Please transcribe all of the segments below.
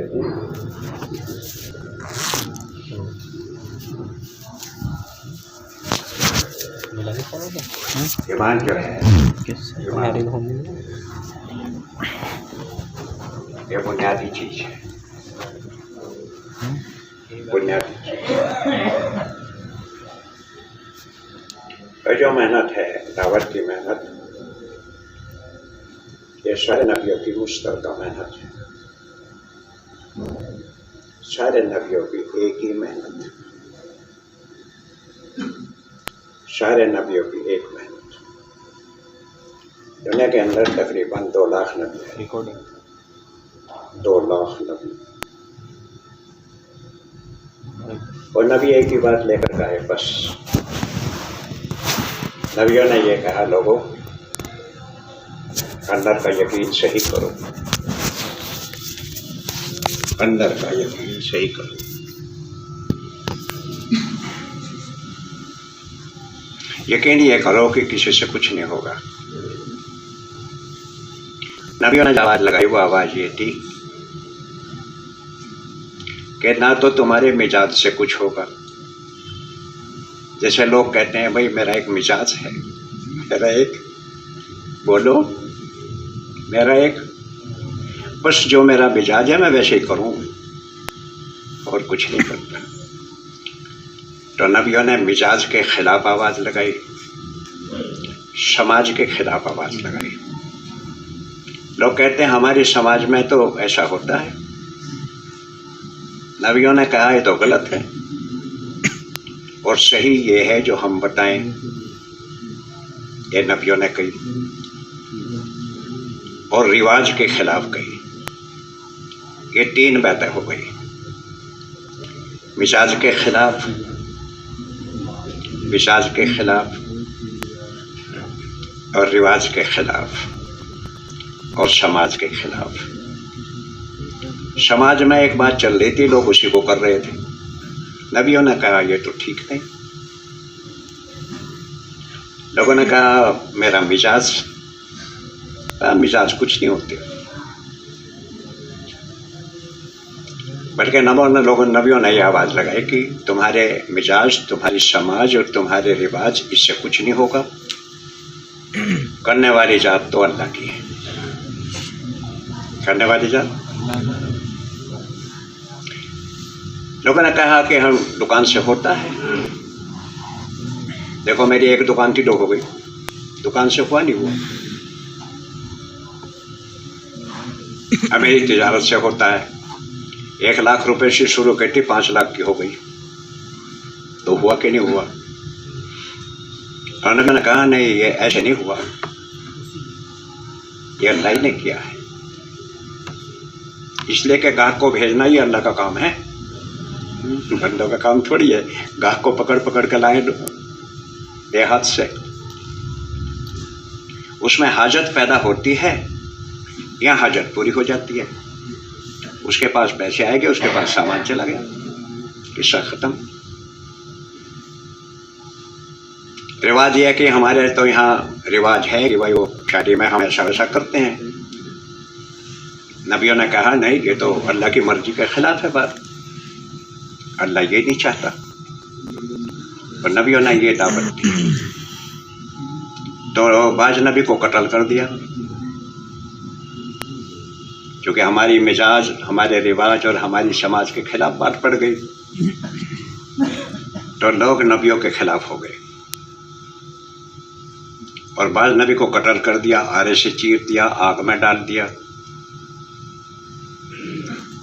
کہتے ہیں ایمان جو ہے یہ بنیادی چیز ہے، بنیادی چیز اور جو محنت ہے دعوت کی محنت، یہ سارے نبیوں کی مشترکہ محنت ہے، سارے نبیوں کی ایک ہی محنت ہے، سارے نبیوں کی ایک محنت۔ دنیا کے اندر تقریباً 2 لاکھ نبی ہیں، 2 لاکھ نبی، اور نبی ایک ہی بات لے کر گئے بس۔ نبیوں نے یہ کہا لوگوں اندر کا یقین صحیح کرو، اندر کا یقین صحیح کرو۔ یقین یہ کرو کہ کسی سے کچھ نہیں ہوگا۔ نبیوں نے جو آواز لگائی وہ آواز یہ تھی کہ نہ تو تمہارے مزاج سے کچھ ہوگا، جیسے لوگ کہتے ہیں بھائی میرا ایک مزاج ہے، میرا ایک بولو میرا ایک بس جو میرا مزاج ہے میں ویسے ہی کروں اور کچھ نہیں کرتا۔ تو نبیوں نے مزاج کے خلاف آواز لگائی، سماج کے خلاف آواز لگائی۔ لوگ کہتے ہیں ہمارے سماج میں تو ایسا ہوتا ہے، نبیوں نے کہا یہ تو غلط ہے اور صحیح یہ ہے جو ہم بتائیں، یہ نبیوں نے کہی اور رواج کے خلاف کہی۔ یہ 3 باتیں ہو گئی، مزاج کے خلاف، مزاج کے خلاف اور رواج کے خلاف اور سماج کے خلاف۔ سماج میں ایک بات چل رہی تھی، لوگ اسی کو کر رہے تھے، نبیوں نے کہا یہ تو ٹھیک نہیں۔ لوگوں نے کہا میرا مزاج کچھ نہیں ہوتے، بلکہ نبیوں نے یہ آواز لگائی کہ تمہارے مزاج، تمہاری سماج اور تمہارے رواج اس سے کچھ نہیں ہوگا، کرنے والی ذات تو اللہ کی ہے، کرنے والی ذات۔ لوگوں نے کہا کہ ہم دکان سے ہوتا ہے، دیکھو میری ایک دکان تھی 2 ہو گئی، دکان سے ہوا نہیں ہوا۔ میری تجارت سے ہوتا ہے، 1 لاکھ روپے سے شروع کی تھی 5 لاکھ کی ہو گئی، تو ہوا کہ نہیں ہوا؟ اور میں نے کہا نہیں یہ ایسے نہیں ہوا، یہ اللہ ہی نے کیا ہے، اس لیے کہ گاہک کو بھیجنا ہی اللہ کا کام ہے، بندوں کا کام تھوڑی ہے گاہک کو پکڑ پکڑ کے لائیں دیہات سے۔ اس میں حاجت پیدا ہوتی ہے، یہاں حاجت پوری ہو جاتی ہے، اس کے پاس پیسے آئے گے، اس کے پاس سامان چلا گیا، قصہ ختم۔ رواج یہ ہے کہ ہمارے تو یہاں رواج ہے کہ بھائی وہ شادی میں ہم ایسا ویسا کرتے ہیں۔ نبیوں نے کہا نہیں یہ تو اللہ کی مرضی کے خلاف ہے بات، اللہ یہ نہیں چاہتا، اور نبیوں نے یہ دعوت دی۔ تو بعض نبی کو قتل کر دیا، کیونکہ ہماری مزاج، ہمارے رواج اور ہماری سماج کے خلاف بات پڑ گئی، تو لوگ نبیوں کے خلاف ہو گئے، اور بعض نبی کو قتل کر دیا، آرے سے چیر دیا، آگ میں ڈال دیا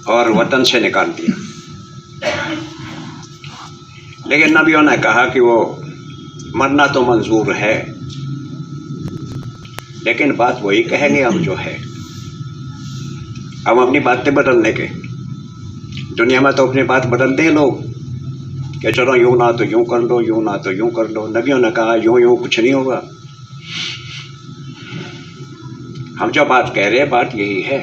اور وطن سے نکال دیا۔ لیکن نبیوں نے کہا کہ وہ مرنا تو منظور ہے، لیکن بات وہی کہیں گے ہم جو ہے، ہم اپنی باتیں بدلنے کے، دنیا میں تو اپنی بات بدلتے ہیں لوگ کہ چلو یوں نہ تو یوں کر لو، یوں نہ تو یوں کر لو۔ نبیوں نے کہا یوں یوں کچھ نہیں ہوگا، ہم جو بات کہہ رہے ہیں بات یہی ہے،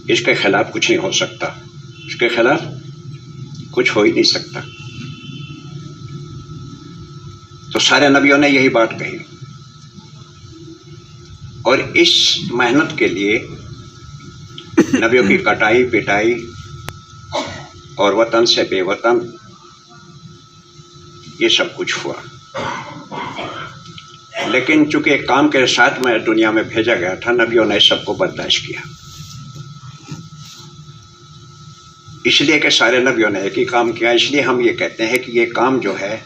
اس کے خلاف کچھ نہیں ہو سکتا، اس کے خلاف کچھ ہو ہی نہیں سکتا۔ تو سارے نبیوں نے یہی بات کہی، اور اس محنت کے لیے نبیوں کی کٹائی پٹائی اور وطن سے بے وطن، یہ سب کچھ ہوا. لیکن چونکہ ایک کام کے ساتھ میں دنیا میں بھیجا گیا تھا، نبیوں نے سب کو برداشت کیا. اس لیے کہ سارے نبیوں نے ایک ہی کام کیا، اس لیے ہم یہ کہتے ہیں کہ یہ کام جو ہے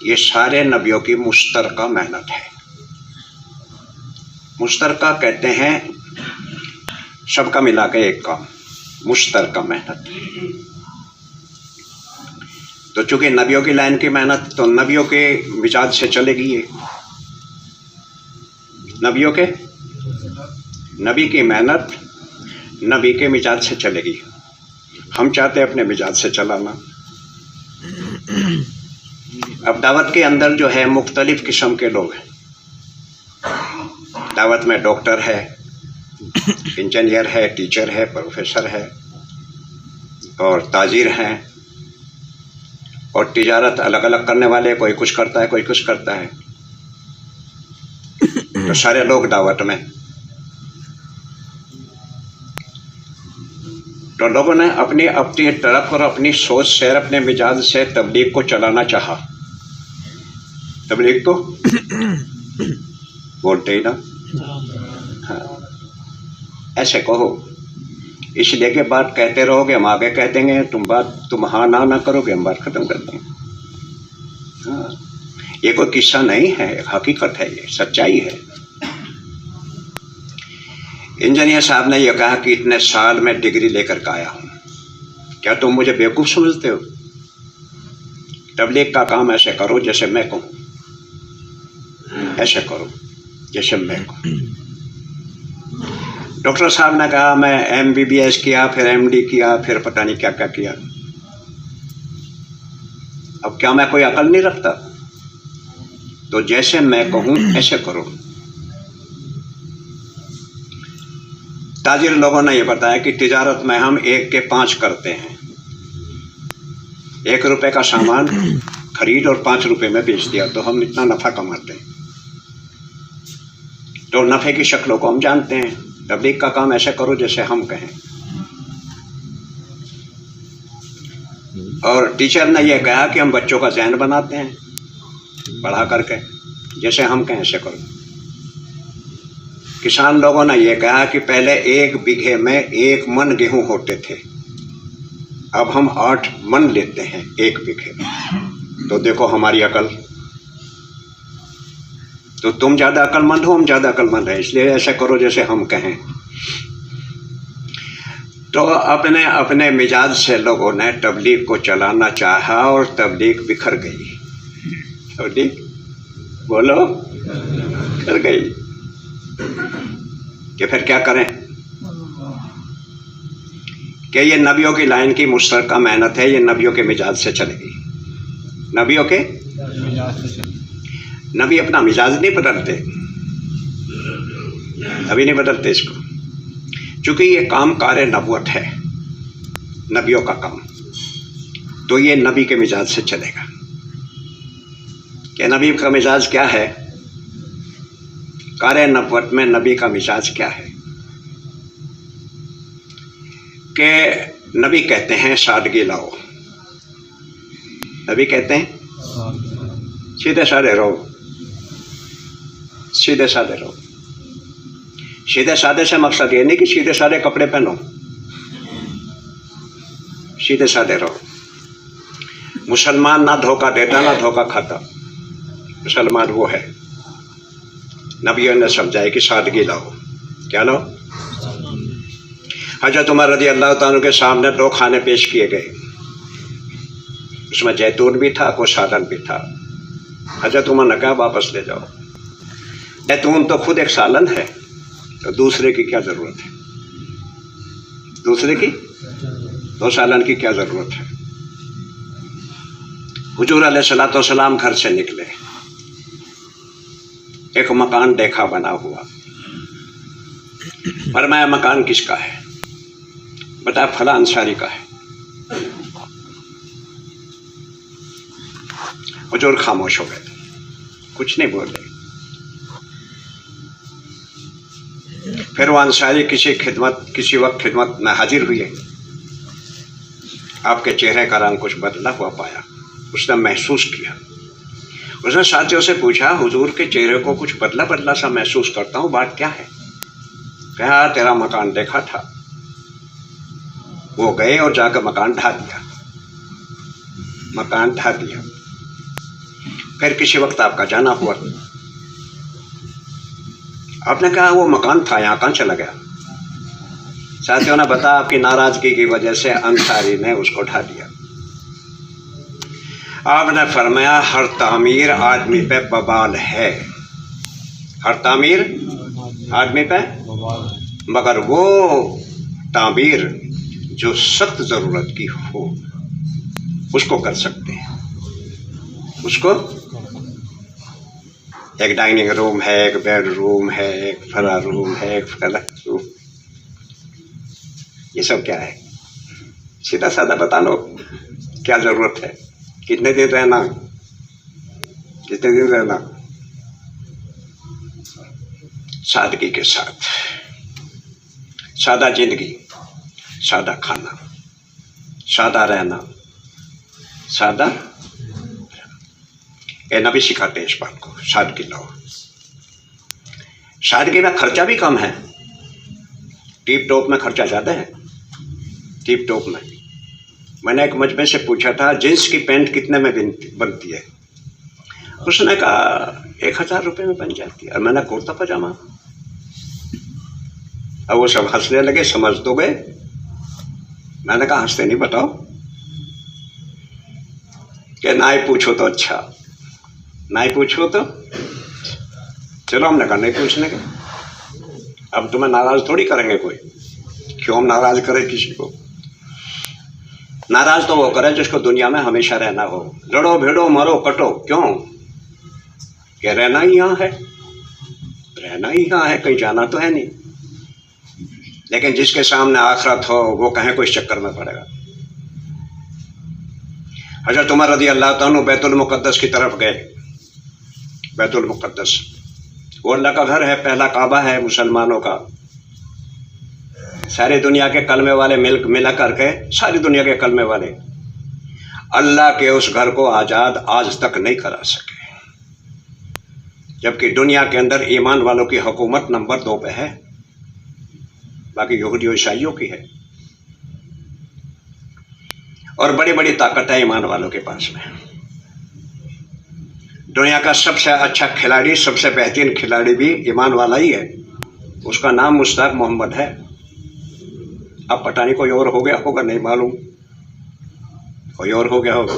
یہ سارے نبیوں کی مشترکہ محنت ہے. مشترکہ کہتے ہیں سب کا ملا کے ایک کام، مشترکہ محنت. تو چونکہ نبیوں کی لائن کی محنت تو نبیوں کے مزاج سے چلے گی. یہ نبیوں کے نبی کی محنت نبی کے مزاج سے چلے گی. ہم چاہتے ہیں اپنے مزاج سے چلانا. اب دعوت کے اندر جو ہے مختلف قسم کے لوگ ہیں. دعوت میں ڈاکٹر ہے، انجینئر ہے، ٹیچر ہے، پروفیسر ہے، اور تاجر ہیں، اور تجارت الگ الگ کرنے والے، کوئی کچھ کرتا ہے کوئی کچھ کرتا ہے. تو سارے لوگ دعوت میں. تو لوگوں نے اپنی اپنی طرف اور اپنی سوچ سے اپنے مزاج سے تبلیغ کو چلانا چاہا. تبلیغ کو بولتے ہی نا، ہاں ایسے کہو. اس لیے کہ بات کہتے رہو گے، ہم آگے کہہ دیں گے. تم ہاں نہ کرو گے، ہم بات ختم کر دیں گے. ہاں یہ کوئی قصہ نہیں ہے، حقیقت ہے، یہ سچائی ہے. انجینئر صاحب نے یہ کہا کہ اتنے سال میں ڈگری لے کر کے آیا ہوں، کیا تم مجھے بیوقوف سمجھتے ہو؟ تبلیغ کا کام ایسے کرو جیسے میں کہوں، ایسے کرو جیسے میں کہوں. ڈاکٹر صاحب نے کہا میں MBBS کیا، پھر MD کیا، پھر پتہ نہیں کیا کیا کیا. اب کیا میں کوئی عقل نہیں رکھتا؟ تو جیسے میں کہوں ایسے کرو. تاجر لوگوں نے یہ بتایا کہ تجارت میں ہم 1 کے 5 کرتے ہیں. 1 روپے کا سامان خرید اور 5 روپے میں بیچ دیا تو ہم اتنا نفع کماتے ہیں. تو نفع کی شکلوں کو ہم جانتے ہیں. تبلیغ کا کام ایسے کرو جیسے ہم کہیں. اور ٹیچر نے یہ کہا کہ ہم بچوں کا ذہن بناتے ہیں پڑھا کر کے، جیسے ہم کہیں ایسے کرو. کسان لوگوں نے یہ کہا کہ پہلے 1 بیگھے میں 1 من گیہوں ہوتے تھے، اب ہم 8 من لیتے ہیں 1 بیگھے میں. تو دیکھو ہماری عقل. تو تم زیادہ عقل مند ہو، ہم زیادہ عقل مند ہیں، اس لیے ایسے کرو جیسے ہم کہیں. تو اپنے اپنے مزاج سے لوگوں نے تبلیغ کو چلانا چاہا اور تبلیغ بکھر گئی. تبلیغ بولو بکھر گئی. کہ پھر کیا کریں کہ یہ نبیوں کی لائن کی مشترکہ محنت ہے، یہ نبیوں کے مزاج سے چلے گی. نبیوں کے نبی اپنا مزاج نہیں بدلتے، نبی نہیں بدلتے اس کو. چونکہ یہ کام کار نبوت ہے، نبیوں کا کام، تو یہ نبی کے مزاج سے چلے گا. کہ نبی کا مزاج کیا ہے؟ کار نبوت میں نبی کا مزاج کیا ہے کہ نبی کہتے ہیں سادگی لاؤ. نبی کہتے ہیں سیدھے سادے رہو، سیدھے سادے رہو. سیدھے سادے سے مقصد یہ نہیں کہ سیدھے سادے کپڑے پہنو، سیدھے سادے رہو. مسلمان نہ دھوکہ دیتا نہ دھوکہ کھاتا. مسلمان وہ ہے، نبیوں نے سمجھایا کہ سادگی لاؤ. کیا لاؤ؟ حضرت عمر رضی اللہ تعالیٰ کے سامنے 2 کھانے پیش کیے گئے. اس میں زیتون بھی تھا، کوئی سالن بھی تھا. حضرت عمر نے کہا واپس لے جاؤ. زیتون تو خود ایک سالن ہے، تو دوسرے کی کیا ضرورت ہے؟ دوسرے کی تو سالن کی کیا ضرورت ہے؟ حضور علیہ الصلوۃ والسلام گھر سے نکلے، ایک مکان دیکھا بنا ہوا. فرمایا مکان کس کا ہے؟ بتایا فلاں انصاری کا ہے. حضور خاموش ہو گئے، کچھ نہیں بولے. پھر وہ انصاری کسی وقت خدمت میں حاضر ہوئے. آپ کے چہرے کا رنگ کچھ بدلا ہوا پایا. اس نے محسوس کیا. اس نے ساتھیوں سے پوچھا حضور کے چہرے کو کچھ بدلا سا محسوس کرتا ہوں, بات کیا ہے؟ کہا تیرا مکان دیکھا تھا. وہ گئے اور جا کر مکان ڈھا دیا. پھر کسی وقت آپ کا جانا ہوا. آپ نے کہا وہ مکان تھا یہاں کہاں چلا گیا؟ ساتھیوں نے بتایا آپ کی ناراضگی کی وجہ سے انصاری نے اس کو ڈھا دیا. آپ نے فرمایا ہر تعمیر آدمی پہ وبال ہے, ہر تعمیر آدمی پہ, مگر وہ تعمیر جو سخت ضرورت کی ہو اس کو کر سکتے ہیں. اس کو ایک ڈائننگ روم ہے, ایک بیڈ روم ہے, ایک فلاں روم ہے, ایک فلاں روم. یہ سب کیا ہے؟ سیدھا سادہ بتا لو کیا ضرورت ہے, کتنے دن رہنا. سادگی کے ساتھ سادہ زندگی, سادہ کھانا, سادہ رہنا, سادہ. اے نبی سکھاتے ہیں اس بات کو, سادگی لاؤ. سادگی میں خرچہ بھی کم ہے, ٹیپ ٹاپ میں خرچہ زیادہ ہے. ٹیپ ٹاپ میں نے ایک مجمع سے پوچھا تھا جینس کی پینٹ کتنے میں بنتی ہے؟ اس نے کہا 1000 روپے میں بن جاتی ہے. اور میں نے کرتا پاجامہ. اب وہ سب ہنسنے لگے, سمجھ تو گئے. میں نے کہا ہنستے نہیں, بتاؤ. کہ نہ ہی پوچھو تو اچھا, نہ ہی پوچھو تو چلو. ہم نے کہا نہیں پوچھنے کے, اب تمہیں ناراض تھوڑی کریں گے کوئی. کیوں ہم ناراض کریں کسی کو؟ ناراض تو وہ کرے جس کو دنیا میں ہمیشہ رہنا ہو. لڑو بھیڑو مرو کٹو, کیوں کہ رہنا ہی یہاں ہے, رہنا ہی یہاں ہے, کہیں جانا تو ہے نہیں. لیکن جس کے سامنے آخرت ہو وہ کہیں کوئی چکر میں پڑے گا. حضرت عمر رضی اللہ تعالیٰ بیت المقدس کی طرف گئے. بیت المقدس وہ اللہ کا گھر ہے, پہلا کعبہ ہے مسلمانوں کا. ساری دنیا کے کلمے والے ملا کر کے, ساری دنیا کے کلمے والے اللہ کے اس گھر کو آزاد آج تک نہیں کرا سکے. جبکہ دنیا کے اندر ایمان والوں کی حکومت نمبر 2 پہ ہے, باقی یہودی و عیسائیوں کی ہے. اور بڑی بڑی طاقت ہے ایمان والوں کے پاس میں. دنیا کا سب سے اچھا کھلاڑی, سب سے بہترین کھلاڑی بھی ایمان والا ہی ہے. اس کا نام مشتاق محمد ہے. اب پتہ نہیں کوئی اور ہو گیا ہوگا, نہیں معلوم, کوئی اور ہو گیا ہوگا.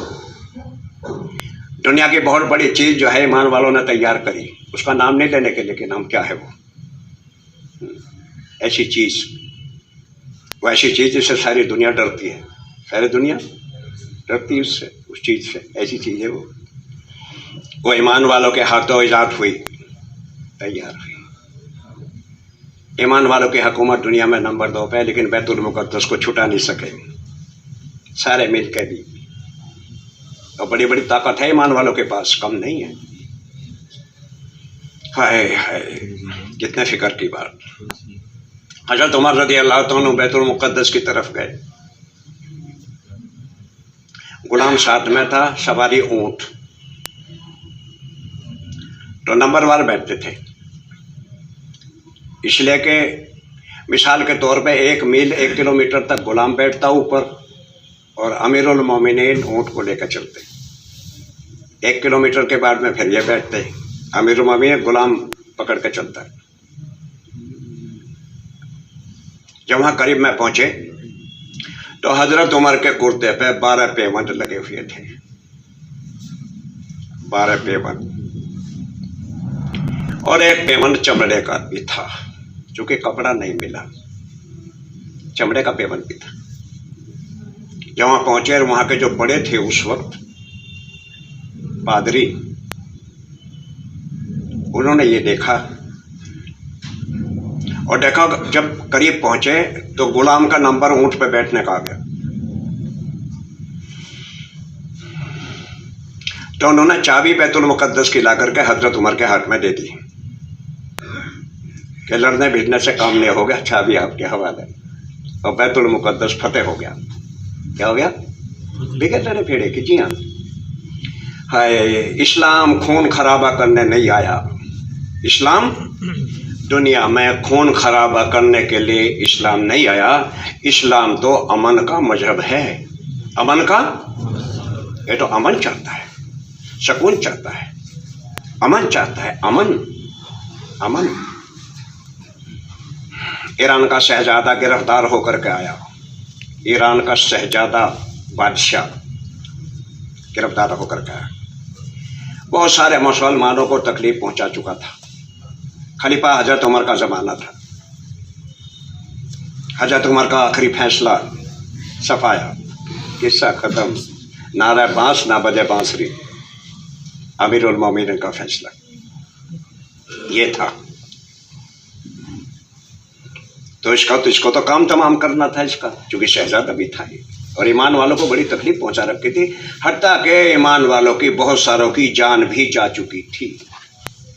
دنیا کی بہت بڑی چیز جو ہے ایمان والوں نے تیار کری, اس کا نام نہیں لینے کے, لیکن نام کیا ہے وہ ایسی چیز, وہ ایسی چیز جس سے ساری دنیا ڈرتی ہے. ساری دنیا ڈرتی ہے اس سے, اس چیز سے. ایسی چیز ہے وہ ایمان والوں کے ہاتھوں ایجاد ہوئی, تیار ہوئی. ایمان والوں کی حکومت دنیا میں نمبر 2 پہ ہے, لیکن بیت المقدس کو چھٹا نہیں سکے سارے مل کے بھی. اور بڑی بڑی طاقت ہے ایمان والوں کے پاس, کم نہیں ہے. ہائے ہائے کتنے فکر کی بات. حضرت عمر رضی اللہ تعالیٰ بیت المقدس کی طرف گئے. غلام ساتھ میں تھا, سواری اونٹ. تو نمبر وار بیٹھتے تھے, اس لیے کہ مثال کے طور پہ 1 میل 1 کلومیٹر تک غلام بیٹھتا اوپر, اور امیر المومنین اونٹ کو لے کر چلتے. 1 کلومیٹر کے بعد میں پھر یہ بیٹھتے, امیر المومنین غلام پکڑ کے چلتا ہے. جب وہاں قریب میں پہنچے تو حضرت عمر کے کرتے پہ 12 پیوند لگے ہوئے تھے. 12 پیوند, اور ایک پیوند چمڑے کا بھی تھا, چونکہ کپڑا نہیں ملا, چمڑے کا پیوند بھی تھا. جب وہاں پہنچے, وہاں کے جو بڑے تھے اس وقت پادری, انہوں نے یہ دیکھا, اور دیکھا جب قریب پہنچے تو غلام کا نمبر اونٹ پہ بیٹھنے کا آ گیا. تو انہوں نے چابی بیت المقدس کی لا کر کے حضرت عمر کے ہاتھ میں دے دی. کہ لڑنے بھیجنے سے کام نہیں ہو گیا، اچھا ابھی آپ کے حوالے، اور بیت المقدس فتح ہو گیا. کیا ہو گیا؟ بغیر لڑے پھیڑے کی. جی ہاں. ہے اسلام خون خرابہ کرنے نہیں آیا. اسلام دنیا میں خون خرابہ کرنے کے لیے اسلام نہیں آیا. اسلام تو امن کا مذہب ہے. امن کا، یہ تو امن چاہتا ہے، سکون چاہتا ہے، امن چاہتا ہے. امن امن. ایران کا شہزادہ گرفتار ہو کر کے آیا. ایران کا شہزادہ بادشاہ گرفتار ہو کر کے آیا. بہت سارے مسلمانوں کو تکلیف پہنچا چکا تھا. خلیفہ حضرت عمر کا زمانہ تھا. حضرت عمر کا آخری فیصلہ صفایا، قصہ ختم. نعرہ بانس نہ بجے بانسری. امیر المومنین کا فیصلہ یہ تھا. تو اس کو تو کام تمام کرنا تھا اس کا، چونکہ شہزادہ بھی تھا یہ، اور ایمان والوں کو بڑی تکلیف پہنچا رکھی تھی. حتیٰ کہ ایمان والوں کی بہت ساروں کی جان بھی جا چکی تھی.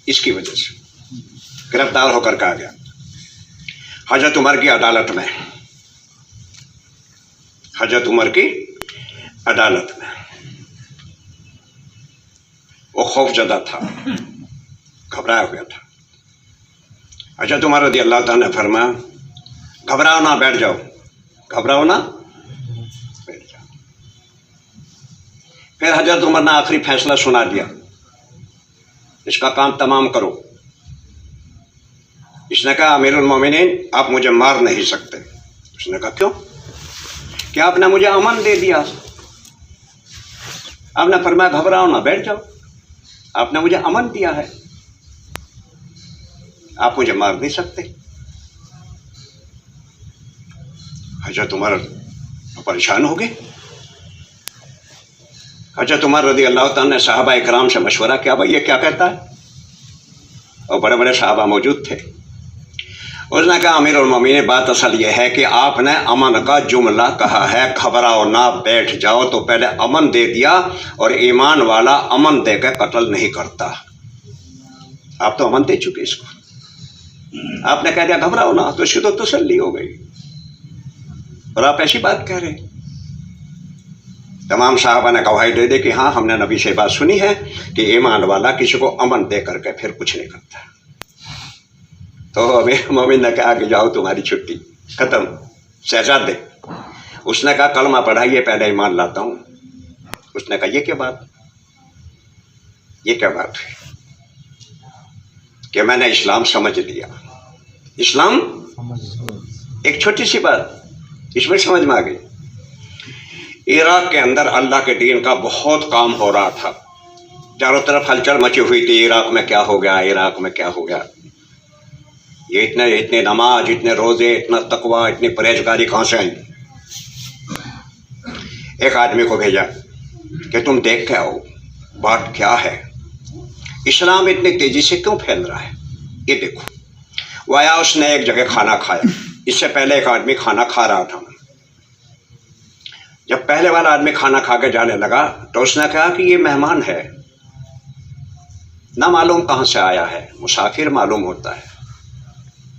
اس کی وجہ سے گرفتار ہو کر کے آ گیا. حضرت عمر کی عدالت میں، حضرت عمر کی عدالت میں وہ خوف زدہ تھا، گھبرایا ہوا تھا. حضرت عمر رضی اللہ تعالیٰ نے فرمایا گھبراؤ نہ، بیٹھ جاؤ. گھبراؤ نہ، بیٹھ جاؤ. پھر حضرت عمر نے آخری فیصلہ سنا دیا، اس کا کام تمام کرو. اس نے کہا امیر المومنین آپ مجھے مار نہیں سکتے. اس نے کہا کیوں؟ کہ آپ نے مجھے امن دے دیا. آپ نے فرمایا گھبراؤ نہ، بیٹھ جاؤ. آپ نے مجھے امن دیا ہے، آپ مجھے مار نہیں سکتے. حضرت عمر پریشان ہو گئے. حضرت عمر رضی اللہ تعالیٰ نے صحابہ اکرام سے مشورہ کیا، بھائی یہ کیا کہتا ہے؟ اور بڑے بڑے صحابہ موجود تھے. اس نے کہا امیر المومنین بات اصل یہ ہے کہ آپ نے امن کا جملہ کہا ہے، گھبراؤ نہ، بیٹھ جاؤ. تو پہلے امن دے دیا، اور ایمان والا امن دے کے قتل نہیں کرتا. آپ تو امن دے چکے اس کو، آپ نے کہہ دیا گھبراؤ نہ، تو اس کی تو تسلی ہو گئی. اور آپ ایسی بات کہہ رہے. تمام صحابہ نے گواہی دے دی کہ ہاں ہم نے نبی سے بات سنی ہے کہ ایمان والا کسی کو امن دے کر کے پھر کچھ نہیں کرتا. تو امیر مومن نے کہا کہ جاؤ تمہاری چھٹی ختم. شہزادے، اس نے کہا کلمہ پڑھائیے پہلے ایمان لاتا ہوں. اس نے کہا یہ کیا بات، یہ کیا بات ہے کہ میں نے اسلام سمجھ لیا. اسلام ایک چھوٹی سی بات اس میں سمجھ میں آ گئی. عراق کے اندر اللہ کے دین کا بہت کام ہو رہا تھا. چاروں طرف ہلچل مچی ہوئی تھی، عراق میں کیا ہو گیا، عراق میں کیا ہو گیا. یہ اتنے نماز، اتنے روزے، اتنا تقوی، اتنی پرہیزگاری کہاں سے آئیں؟ ایک آدمی کو بھیجا کہ تم دیکھ کے آؤ بات کیا ہے، اسلام اتنی تیزی سے کیوں پھیل رہا ہے، یہ دیکھو. وہ آیا، اس نے ایک جگہ کھانا کھایا. اس سے پہلے ایک آدمی کھانا کھا رہا تھا. جب پہلے والا آدمی کھانا کھا کے جانے لگا تو اس نے کہا کہ یہ مہمان ہے، نہ معلوم کہاں سے آیا ہے، مسافر معلوم ہوتا ہے،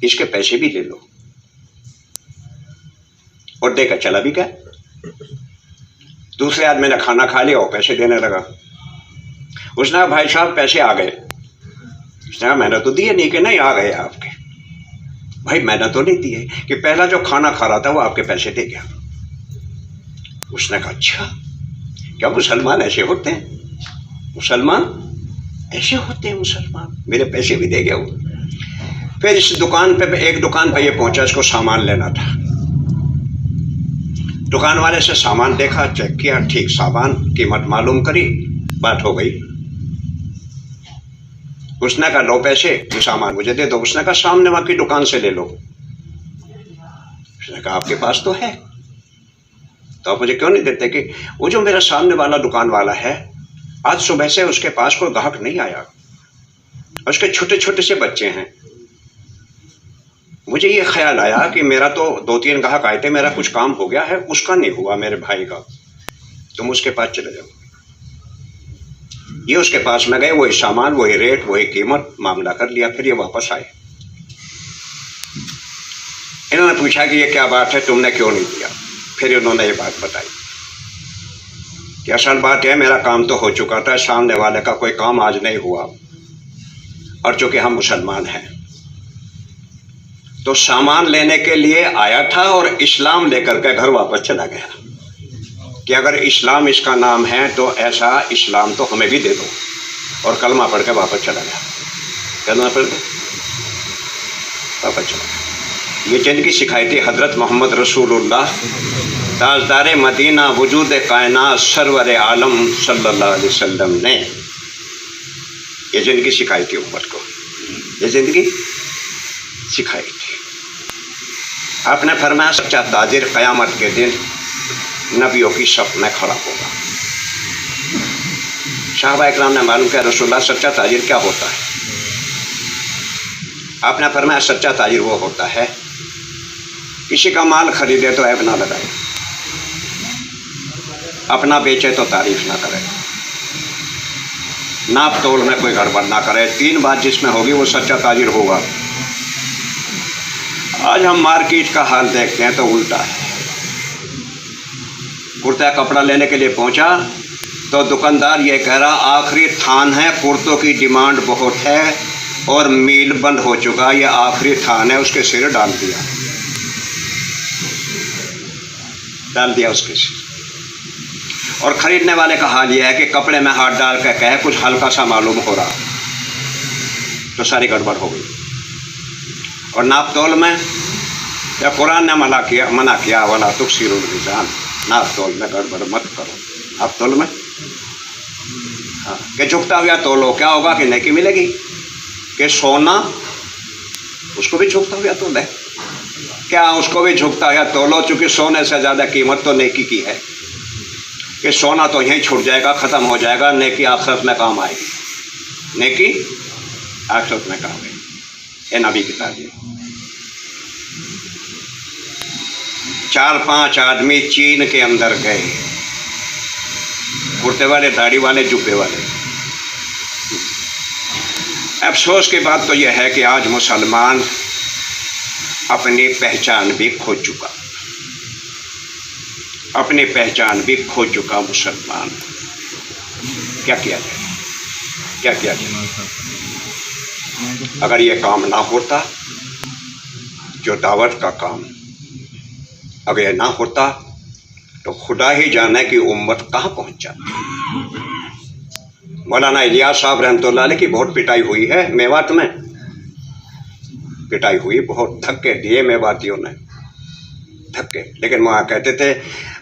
اس کے پیسے بھی لے لو. اور دے کر چلا بھی گیا. دوسرے آدمی نے کھانا کھا لیا اور پیسے دینے لگا. اس نے کہا بھائی صاحب پیسے آ گئے. اس نے کہا میں نے تو دیے نہیں. کہ نہیں آ گئے آپ کے. بھائی میں نے تو نہیں دیے، کہ پہلا جو کھانا کھا رہا تھا وہ آپ کے پیسے دے گیا. اس نے کہا اچھا، کیا مسلمان ایسے ہوتے ہیں؟ مسلمان ایسے ہوتے ہیں، مسلمان میرے پیسے بھی دے گیا وہ. پھر اس دکان پہ، ایک دکان پہ یہ پہنچا، اس کو سامان لینا تھا. دکان والے سے سامان دیکھا، چیک کیا، ٹھیک سامان، قیمت معلوم کری، بات ہو گئی. اس نے کہا لو پیسے، یہ سامان مجھے دے دو. اس نے کہا سامنے وہاں کی دکان سے لے لو. اس نے کہا آپ کے پاس تو ہے، تو آپ مجھے کیوں نہیں دیتے؟ کہ وہ جو میرا سامنے والا دکان والا ہے، آج صبح سے اس کے پاس کوئی گاہک نہیں آیا، اس کے چھوٹے چھوٹے سے بچے ہیں. مجھے یہ خیال آیا کہ میرا تو 2-3 گاہک آئے تھے، میرا کچھ کام ہو گیا ہے، اس کا نہیں ہوا، میرے بھائی کا، تم اس کے پاس چلے جاؤ. یہ اس کے پاس میں گئے، وہی سامان، وہی ریٹ، وہی قیمت، معاملہ کر لیا. پھر یہ واپس آئے. انہوں نے پوچھا کہ یہ کیا بات ہے، تم نے کیوں نہیں دیا؟ پھر انہوں نے یہ بات بتائی کہ اصل بات ہے میرا کام تو ہو چکا تھا، سامنے والے کا کوئی کام آج نہیں ہوا، اور چونکہ ہم مسلمان ہیں تو سامان لینے کے لیے آیا تھا اور اسلام لے کر کے گھر واپس چلا گیا کہ اگر اسلام اس کا نام ہے تو ایسا اسلام تو ہمیں بھی دے دو، اور کلمہ پڑھ کے واپس چلا گیا، کلمہ پڑھ کے واپس چلا گیا۔ یہ جن کی سکھائی تھی حضرت محمد رسول اللہ تاجدار مدینہ وجود کائنات سرور عالم صلی اللہ علیہ وسلم نے یہ جن کی سکھائی تھی امت کو، یہ زندگی سکھائی تھی۔ آپ نے فرمایا سچا تاجر قیامت کے دن نبیوں کی صف میں کھڑا ہوگا۔ صحابہ اکرام نے معلوم کیا رسول اللہ سچا تاجر کیا ہوتا ہے؟ آپ نے فرمایا سچا تاجر وہ ہوتا ہے کسی کا مال خریدے تو عیب نہ لگائے، اپنا بیچے تو تعریف نہ کرے، ناپ تول میں کوئی گڑبڑ نہ کرے، 3 بات جس میں ہوگی وہ سچا تاجر ہوگا۔ آج ہم مارکیٹ کا حال دیکھتے ہیں تو الٹا ہے، کرتا کپڑا لینے کے لیے پہنچا تو دکاندار یہ کہہ رہا آخری تھان ہے، کرتوں کی ڈیمانڈ بہت ہے اور میل بند ہو چکا، یہ آخری تھان ہے، اس کے سر ڈال دیا اس کے سر۔ اور خریدنے والے کا حال یہ ہے کہ کپڑے میں ہاتھ ڈال کے کہے کچھ ہلکا سا معلوم ہو رہا، تو ساری گڑبڑ ہو گئی۔ اور ناپ تول میں یا قرآن نے منع کیا ولا تکسروا المیزان، ناپ تول میں گڑبڑ مت کرو، ناپ تول میں ہاں کہ جھکتا ہوا تولو، کیا ہوگا کہ نیکی ملے گی، کہ سونا اس کو بھی جھکتا ہوا تول ہے، کیا اس کو بھی جھکتا ہوا تولو، چونکہ سونے سے زیادہ قیمت تو نیکی کی ہے، کہ سونا تو یہیں چھوٹ جائے گا، ختم ہو جائے گا، نیکی آخرت میں کام آئے گی، نیکی آخرت میں کام آئے گی۔ یہ نبی کی تعلیم۔ 4-5 آدمی چین کے اندر گئے، کرتے والے، داڑھی والے، جبے والے۔ افسوس کی بات تو یہ ہے کہ آج مسلمان اپنی پہچان بھی کھو چکا، اپنی پہچان بھی کھو چکا مسلمان۔ کیا کیا جائے، کیا کیا جائے؟ اگر یہ کام نہ ہوتا، جو دعوت کا کام، اگر یہ نہ ہوتا تو خدا ہی جانے کہ امت کہاں پہنچ جاتی۔ مولانا الیاس صاحب رحمۃ اللہ علیہ کی بہت پٹائی ہوئی ہے، میوات میں پٹائی ہوئی، بہت دھکے دیے میواتیوں نے، دھکے، لیکن وہاں کہتے تھے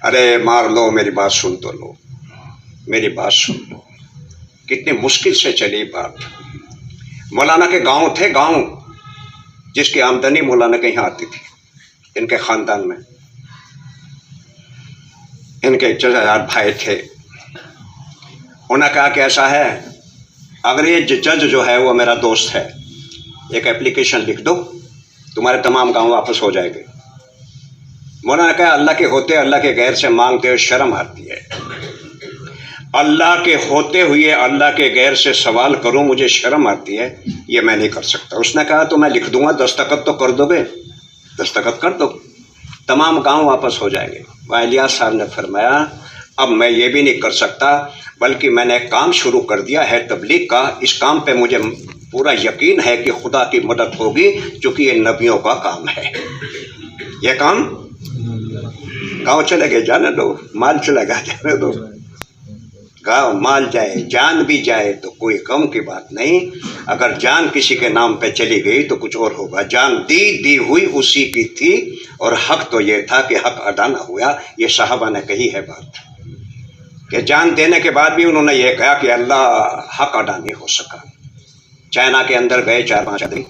ارے مار لو، میری بات سن تو لو، میری بات سن لو۔ کتنی مشکل سے چلی بات۔ مولانا کے گاؤں تھے، گاؤں جس کی آمدنی مولانا کے یہاں آتی تھی، ان کے خاندان میں، ان کے جزائر بھائی تھے۔ انہوں نے کہا کہ ایسا ہے، اگر یہ جج جو ہے وہ میرا دوست ہے، ایک اپلیکیشن لکھ دو، تمہارے تمام گاؤں واپس ہو جائے گے۔ مولانا نے کہا اللہ کے ہوتے اللہ کے غیر سے مانگتے ہوئے شرم آتی ہے، اللہ کے ہوتے ہوئے اللہ کے غیر سے سوال کروں مجھے شرم آتی ہے، یہ میں نہیں کر سکتا۔ اس نے کہا تو میں لکھ دوں گا، دستخط تو کر دو گے، دستخط کر دو، تمام گاؤں واپس ہو جائیں گے۔ الیاس صاحب نے فرمایا اب میں یہ بھی نہیں کر سکتا، بلکہ میں نے ایک کام شروع کر دیا ہے تبلیغ کا، اس کام پہ مجھے پورا یقین ہے کہ خدا کی مدد ہوگی، چونکہ یہ نبیوں کا کام ہے، یہ کام گاؤں چلے گئے جانے دو، مال چلے گا جانے دو، گاؤں مال جائے جان بھی جائے تو کوئی غم کی بات نہیں، اگر جان کسی کے نام پہ چلی گئی تو کچھ اور ہوگا۔ جان دی ہوئی اسی کی تھی، اور حق تو یہ تھا کہ حق ادا نہ ہوا۔ یہ صحابہ نے کہی ہے بات کہ جان دینے کے بعد بھی انہوں نے یہ کہا کہ اللہ حق ادا نہیں ہو سکا۔ چائنا کے اندر گئے 4-5 آدمی،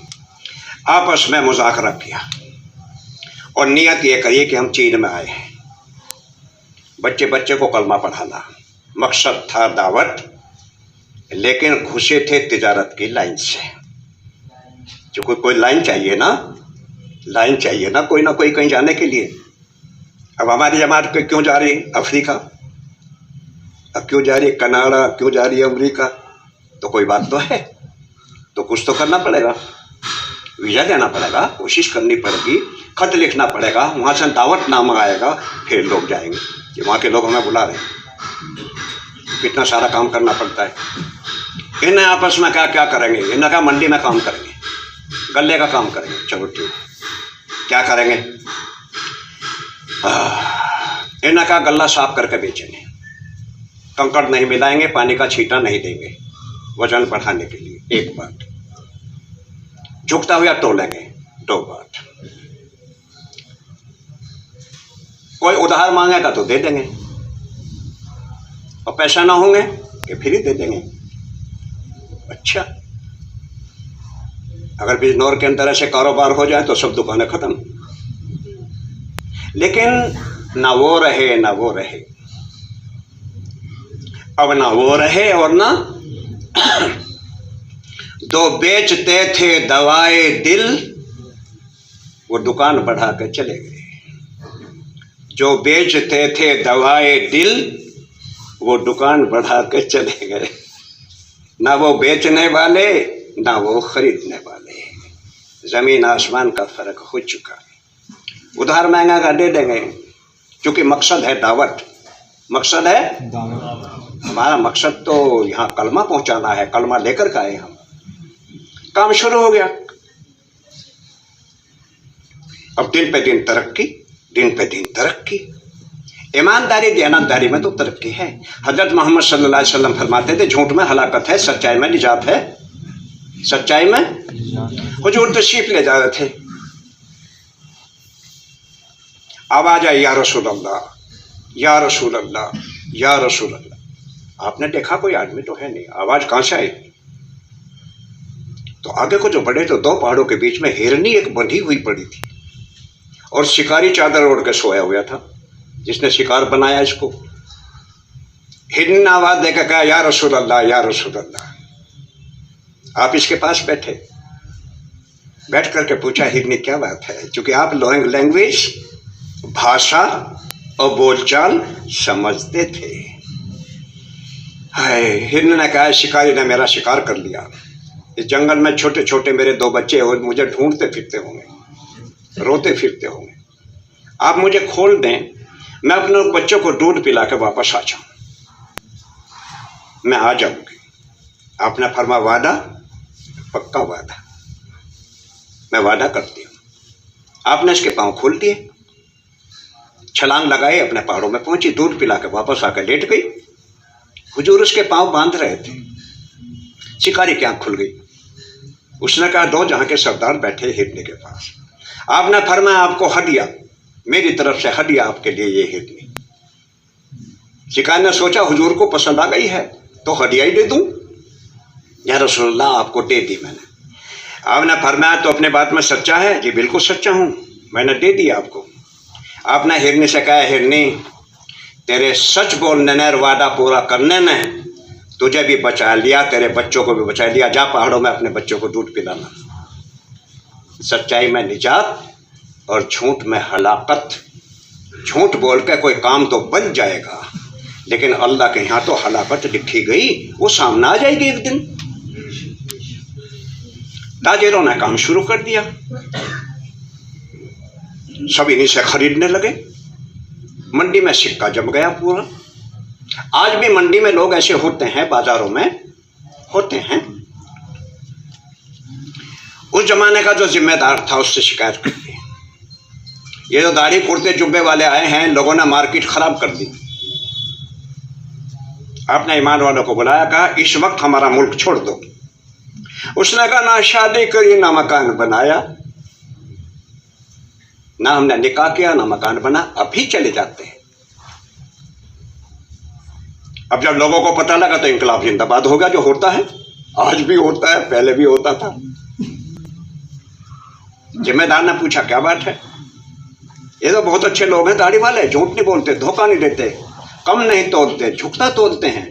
آپس میں مذاکرہ کیا اور نیت یہ کری کہ ہم چین میں آئے ہیں، بچے کو کلمہ پڑھانا، مقصد تھا دعوت، لیکن گھسے تھے تجارت کی لائن سے، چونکہ کوئی لائن چاہیے نا، لائن چاہیے نا، کوئی نہ کوئی کہیں جانے کے لیے۔ اب ہماری جماعت کیوں جا رہی افریقہ، اب کیوں جا رہی کناڈا، کیوں جا رہی امریکہ، تو کوئی بات تو ہے، تو کچھ تو کرنا پڑے گا۔ वीज़ा देना पड़ेगा, कोशिश करनी पड़ेगी, खत लिखना पड़ेगा, वहाँ से दावतनामा आएगा, फिर लोग जाएंगे कि वहाँ के लोग हमें बुला रहे हैं। कितना सारा काम करना पड़ता है। इन्हें आपस में क्या क्या करेंगे, इन्हें क्या मंडी में काम करेंगे, गले का काम करेंगे, चलो ठीक, क्या करेंगे, इन्हें क्या गला साफ करके बेचेंगे, कंकड़ नहीं मिलाएंगे, पानी का छींटा नहीं देंगे वजन बढ़ाने के लिए, एक बात। झुकता हुआ तोलेंगे, दो बात। कोई उधार मांगेगा तो दे देंगे, और पैसा ना होंगे कि फ्री दे देंगे। अच्छा, अगर बिजनौर के अंदर ऐसे कारोबार हो जाए तो सब दुकानें खत्म। लेकिन ना वो रहे ना वो रहे, अब ना वो रहे और ना दो बेचते थे दवाए दिल, वो दुकान बढ़ा कर चले गए। जो बेचते थे दवाए दिल, वो दुकान बढ़ा कर चले गए। ना वो बेचने वाले ना वो खरीदने वाले, जमीन आसमान का फर्क हो चुका है। उधार महंगा का दे देंगे, क्योंकि मकसद है दावत, मकसद है हमारा मकसद तो यहाँ कलमा पहुंचाना है, कलमा लेकर के आए हम। काम शुरू हो गया। अब दिन पे दिन तरक्की, दिन पे दिन तरक्की। ईमानदारी दयानतदारी में तो तरक्की है। हजरत मोहम्मद सल्लल्लाहु अलैहि वसल्लम फरमाते थे, झूठ में हलाकत है, सच्चाई में निजात है। सच्चाई में हुजूर तशरीफ ले जा रहे थे, आवाज आई, या रसूल अल्लाह, या रसूल अल्लाह, या रसूल अल्लाह। आपने देखा कोई आदमी तो है नहीं, आवाज कहां से आई? तो आगे को जो बढ़े तो दो पहाड़ों के बीच में हिरनी एक बंधी हुई पड़ी थी, और शिकारी चादर ओढ़ के सोया हुआ था। जिसने शिकार बनाया इसको, हिरनी ने आवाज देकर कहा, या रसूल अल्लाह, या रसूल अल्लाह। आप इसके पास बैठे, बैठ करके पूछा, हिरनी क्या बात है? क्योंकि आप लैंग्वेज, भाषा और बोलचाल समझते थे। हाय, हिरनी ने कहा, शिकारी ने मेरा शिकार कर लिया। इस जंगल में छोटे छोटे मेरे दो बच्चे हो, मुझे ढूंढते फिरते होंगे, रोते फिरते होंगे। आप मुझे खोल दें, मैं अपने बच्चों को दूध पिला के वापस आ जाऊं, मैं आ जाऊंगी। आपने फरमा, वादा? पक्का वादा, मैं वादा करती हूँ। आपने इसके पांव खोल दिए, छलांग लगाई, अपने पहाड़ों में पहुंची, दूध पिला के वापस आकर लेट गई। हुजूर उसके पांव बांध रहे थे। शिकारी की आंख खुल गई। उसने कहा, दो जहां के सरदार बैठे हिरनी के पास। आपने फरमाया, आपको हदिया, मेरी तरफ से हदिया आपके लिए ये हिरनी। शिकारी ने सोचा, हुजूर को पसंद आ गई है तो हदिया ही दे दूं। या रसूलुल्लाह, आपको दे दी मैंने। आपने फरमाया, तो अपने बात में सच्चा है? जी बिल्कुल सच्चा हूं, मैंने दे दिया आपको। आपने हिरनी से कहा, हिरनी, तेरे सच बोलने ने, वादा पूरा करने ने तुझे भी बचा लिया, तेरे बच्चों को भी बचा लिया। जा पहाड़ों में अपने बच्चों को दूध पिलाना। सच्चाई में निजात और झूठ में हलाकत। झूठ बोल के कोई काम तो बन जाएगा, लेकिन अल्लाह के यहाँ तो हलाकत लिखी गई, वो सामने आ जाएगी एक दिन। ताजिरों ने काम शुरू कर दिया, सब इन्हीं से खरीदने लगे। मंडी में सिक्का जम गया पूरा। आज भी मंडी में लोग ऐसे होते हैं, बाजारों में होते हैं। उस जमाने का जो जिम्मेदार था उससे शिकायत कर दी, ये जो दाढ़ी कुर्ते जुब्बे वाले आए हैं, लोगों ने मार्केट खराब कर दी। आपने ईमान वालों को बुलाया, कहा, इस वक्त हमारा मुल्क छोड़ दो। उसने कहा, ना शादी करी, ना मकान बनाया, ना हमने निकाह किया, ना मकान बना, अभी चले जाते हैं। अब जब लोगों को पता लगा तो इंकलाब जिंदाबाद हो गया, जो होता है, आज भी होता है, पहले भी होता था। जिम्मेदार ने पूछा, क्या बात है? ये तो बहुत अच्छे लोग हैं, दाढ़ी वाले, झूठ नहीं बोलते, धोखा नहीं देते, कम नहीं तोड़ते, झुकता तोड़ते हैं,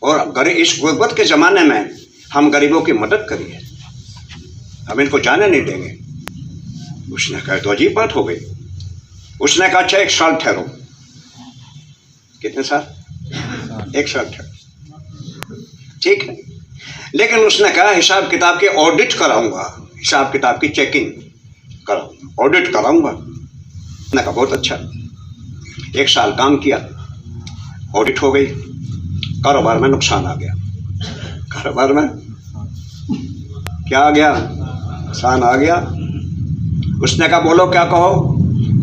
और इस गुर्बत के जमाने में हम गरीबों की मदद करिए, हम इनको जाने नहीं देंगे। उसने कहा, तो अजीब बात हो गई। उसने कहा, अच्छा 1 साल ठहरो। कितने साल? 1 साल ठहरो, ठीक है। लेकिन उसने कहा, हिसाब किताब के ऑडिट कराऊंगा, हिसाब किताब की चेकिंग कराऊंगा, ऑडिट कराऊंगा। मैंने कहा बहुत अच्छा। 1 साल काम किया, ऑडिट हो गई, कारोबार में नुकसान आ गया। कारोबार में क्या आ गया? नुकसान आ गया। उसने कहा बोलो क्या कहो,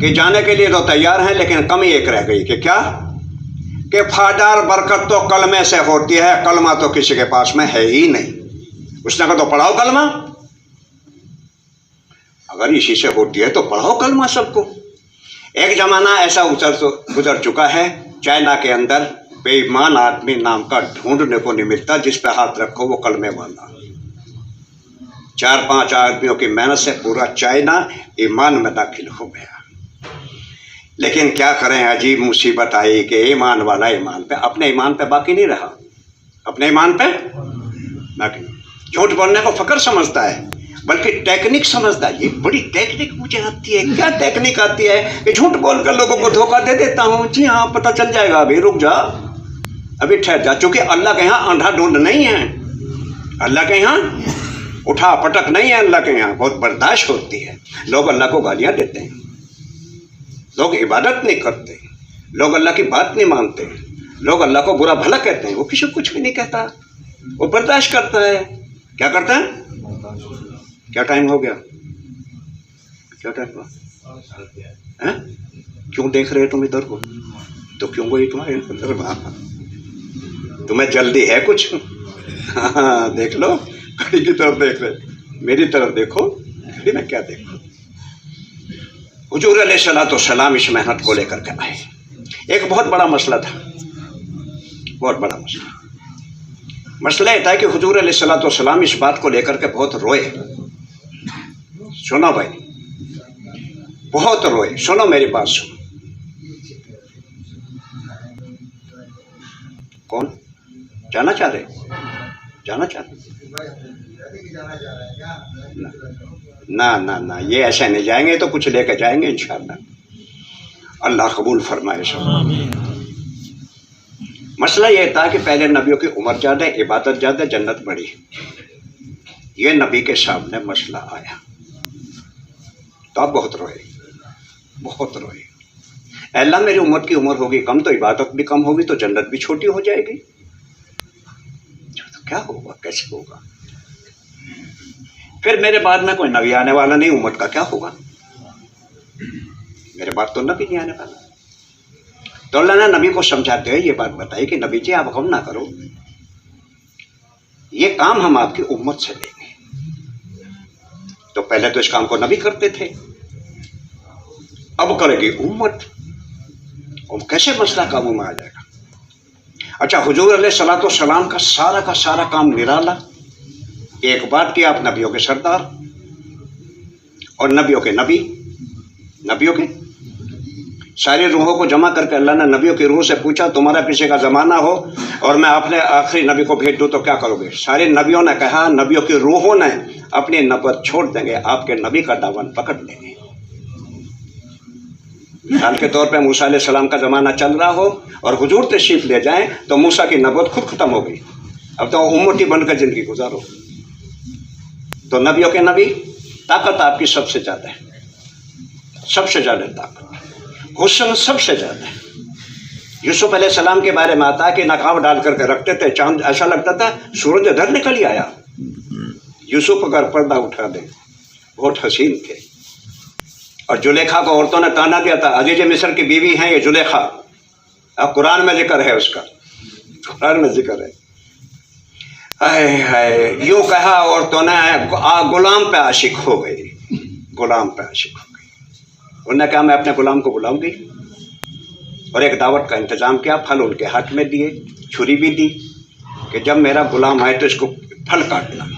कि जाने के लिए तो तैयार हैं लेकिन कमी एक रह गई। कि क्या? कि फायदार बरकत तो कलमे से होती है, कलमा तो किसी के पास में है ही नहीं। उसने कहा तो पढ़ाओ कलमा, अगर इसी से होती है तो पढ़ाओ कलमा सबको। एक जमाना ऐसा गुजर चुका है, चाइना के अंदर बेईमान आदमी नाम का ढूंढने को नहीं मिलता जिस पे हाथ रखो वो कलमे वाला। 4-5 आदमियों की मेहनत से पूरा चाइना ईमान में दाखिल हो गया। लेकिन क्या करें, अजीब मुसीबत आई कि ईमान वाला ईमान पे, अपने ईमान पे बाकी नहीं रहा, अपने ईमान पे बाकी। झूठ बोलने को फकर समझता है, बल्कि टेक्निक समझता है। ये बड़ी टेक्निक मुझे आती है। क्या टेक्निक आती है? कि झूठ बोलकर लोगों को धोखा दे देता हूँ। जी हाँ, पता चल जाएगा, अभी रुक जा, अभी ठहर जा। चूंकि अल्लाह के यहाँ अंधा ढूंढ नहीं है, अल्लाह के यहाँ उठा पटक नहीं है, अल्लाह के यहाँ बहुत बर्दाश्त होती है। लोग अल्लाह को गालियाँ देते हैं, लोग इबादत नहीं करते, लोग अल्लाह की बात नहीं मानते, लोग अल्लाह को बुरा भला कहते हैं, वो किसी को कुछ भी नहीं कहता, वो बर्दाश्त करता है। क्या करता है? क्या टाइम हो गया? क्या टाइम हुआ? क्यों देख रहे हो तुम इधर को? तो क्यों गई तुम्हारे इधर? तुम्हें जल्दी है कुछ? हाँ, देख लो, घड़ी की तरफ देख रहे, मेरी तरफ देखो, घड़ी में क्या देखो। हुजूर अलैहिस्सलाम इस मेहनत को लेकर के आए। एक बहुत बड़ा मसला था, बहुत बड़ा मसला। मसला ये था कि हुजूर अलैहिस्सलाम इस बात को लेकर के बहुत रोए। सुनो भाई, बहुत रोए। सुनो मेरी बात सुनो। कौन जाना चाह रहे? जाना चाह रहे? ना ना ना, ये ऐसे नहीं जाएंगे, तो कुछ लेकर जाएंगे इंशाअल्लाह। अल्लाह कबूल फरमाए सब। मसला ये था कि पहले नबियों की उम्र ज़्यादा, इबादत ज़्यादा, जन्नत बड़ी। ये नबी के सामने मसला आया तो आप बहुत रोए, बहुत रोए। अल्लाह, मेरी उम्मत की उम्र होगी कम तो इबादत भी कम होगी, तो जन्नत भी छोटी हो जाएगी, तो क्या होगा, कैसे होगा? फिर मेरे बाद में कोई नबी आने वाला नहीं, उम्मत का क्या होगा? मेरे बाद तो नबी नहीं आने वाला। तो अल्लाह ने नबी को समझाते हुए ये बात बताई कि नबी जी, आप गम ना करो, ये काम हम आपकी उम्मत से लेंगे। तो पहले तो इस काम को नबी करते थे, अब करेगी उम्मत। और कैसे मसला काबू में आ जाएगा? अच्छा, हुजूर अलैहिस्सलाम का सारा काम निराला। एक बात की, आप नबियों के सरदार और नबियों के नबी, नबियों के सारी रूहों को जमा करके अल्लाह ने नबियों की रूह से पूछा, तुम्हारा किसी का ज़माना हो और मैं अपने आखिरी नबी को भेज दूँ तो क्या करोगे? सारे नबियों ने कहा, नबियों की रूहों ने अपनी नबूवत छोड़ देंगे, आपके नबी का दामन पकड़ लेंगे। मिसाल के तौर पे मूसा अलैहिस्सलाम का ज़माना चल रहा हो और हुजूर तशरीफ ले जाएं तो मूसा की नबूवत खुद खत्म हो गई, अब तो उम्मती बनकर ज़िंदगी गुजारो। तो नबियों के नबी, ताकत आपकी सबसे ज़्यादा है, सबसे ज़्यादा ताकत, हुस्न सबसे ज़्यादा है। यूसुफ अलैहिस्सलाम के बारे में आता है कि नकाब डाल करके रखते थे, चांद ऐसा लगता था सूरज इधर निकल ही आया। यूसुफ अगर पर्दा उठा दे, बहुत हसीन थे। और जुलेखा को औरतों ने ताना दिया था, अजीज मिस्र की बीवी हैं ये जुलेखा, अब कुरान में जिक्र है उसका, कुरान में जिक्र है। हाय हाय, यूँ कहा औरतों ने, गुलाम पे आशिक हो गई, गुलाम पे आशिक हो गई। उन्होंने कहा मैं अपने गुलाम को बुलाऊंगी, और एक दावत का इंतज़ाम किया, फल उनके हाथ में दिए, छुरी भी दी कि जब मेरा गुलाम आए तो इसको फल काटना।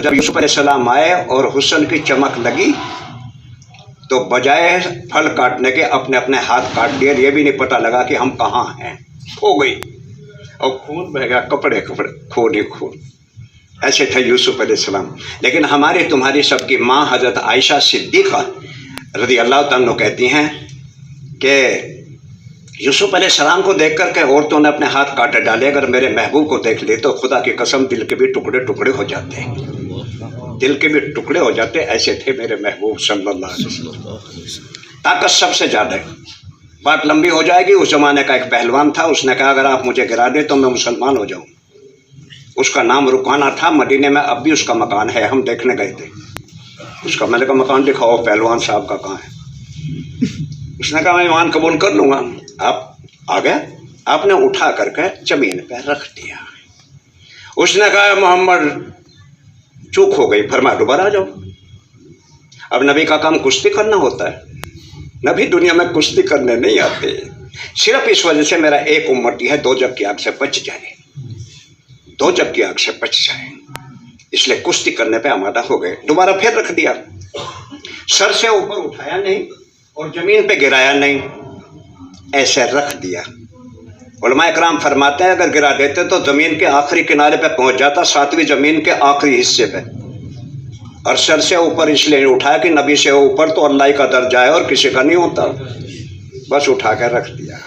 जब यूसुफ अलैहिस्सलाम आए और हुस्न की चमक लगी तो बजाय फल काटने के अपने अपने हाथ काट दिए, ये भी नहीं पता लगा कि हम कहाँ हैं, हो गई, और खून बह गया, कपड़े कपड़े, खून ही खून। ऐसे थे यूसुफ अलैहिस्सलाम। लेकिन हमारी तुम्हारी सबकी माँ हज़रत आयशा सिद्दीक़ा रज़ी अल्लाह तआला अन्हा कहती हैं कि यूसुफ अलैहिस्सलाम को देख कर के औरतों ने अपने हाथ काटे डाले, अगर मेरे महबूब को देख ले तो खुदा की कसम दिल के भी टुकड़े टुकड़े हो जाते हैं। दिल के भी टुकड़े हो जाते, ऐसे थे मेरे महबूब सल्लल्लाहु अलैहि वसल्लम। ताकत सबसे ज़्यादा। बात लंबी हो जाएगी। उस ज़माने का एक पहलवान था, उसने कहा अगर आप मुझे गिरा दे तो मैं मुसलमान हो जाऊँ। उसका नाम रुकाना था। मदीने में अब भी उसका मकान है, हम देखने गए थे उसका। मैंने कहा मकान दिखाओ पहलवान साहब का, कहाँ है? उसने कहा मैं ईमान कबूल कर लूँगा। आप आ गए, आपने उठा करके ज़मीन पर रख दिया। उसने कहा मोहम्मद चूक हो गई, फरमा दोबारा आ जाओ। अब नबी का काम कुश्ती करना होता है, नबी दुनिया में कुश्ती करने नहीं आते। सिर्फ इस वजह से मेरा एक उम्मती है, दो जग की आग से बच जाए, दो जग की आग से बच जाए, इसलिए कुश्ती करने पे आमादा हो गए। दोबारा फिर रख दिया, सर से ऊपर उठाया नहीं और जमीन पे गिराया नहीं, ऐसे रख दिया। उलमा इकराम फरमाते हैं अगर गिरा देते तो जमीन के आखिरी किनारे पे पहुंच जाता, सातवीं जमीन के आखिरी हिस्से पे। और सर से ऊपर इसलिए नहीं उठाया कि नबी से ऊपर तो अल्लाह का दर्जा है और किसी का नहीं होता, बस उठा कर रख दिया।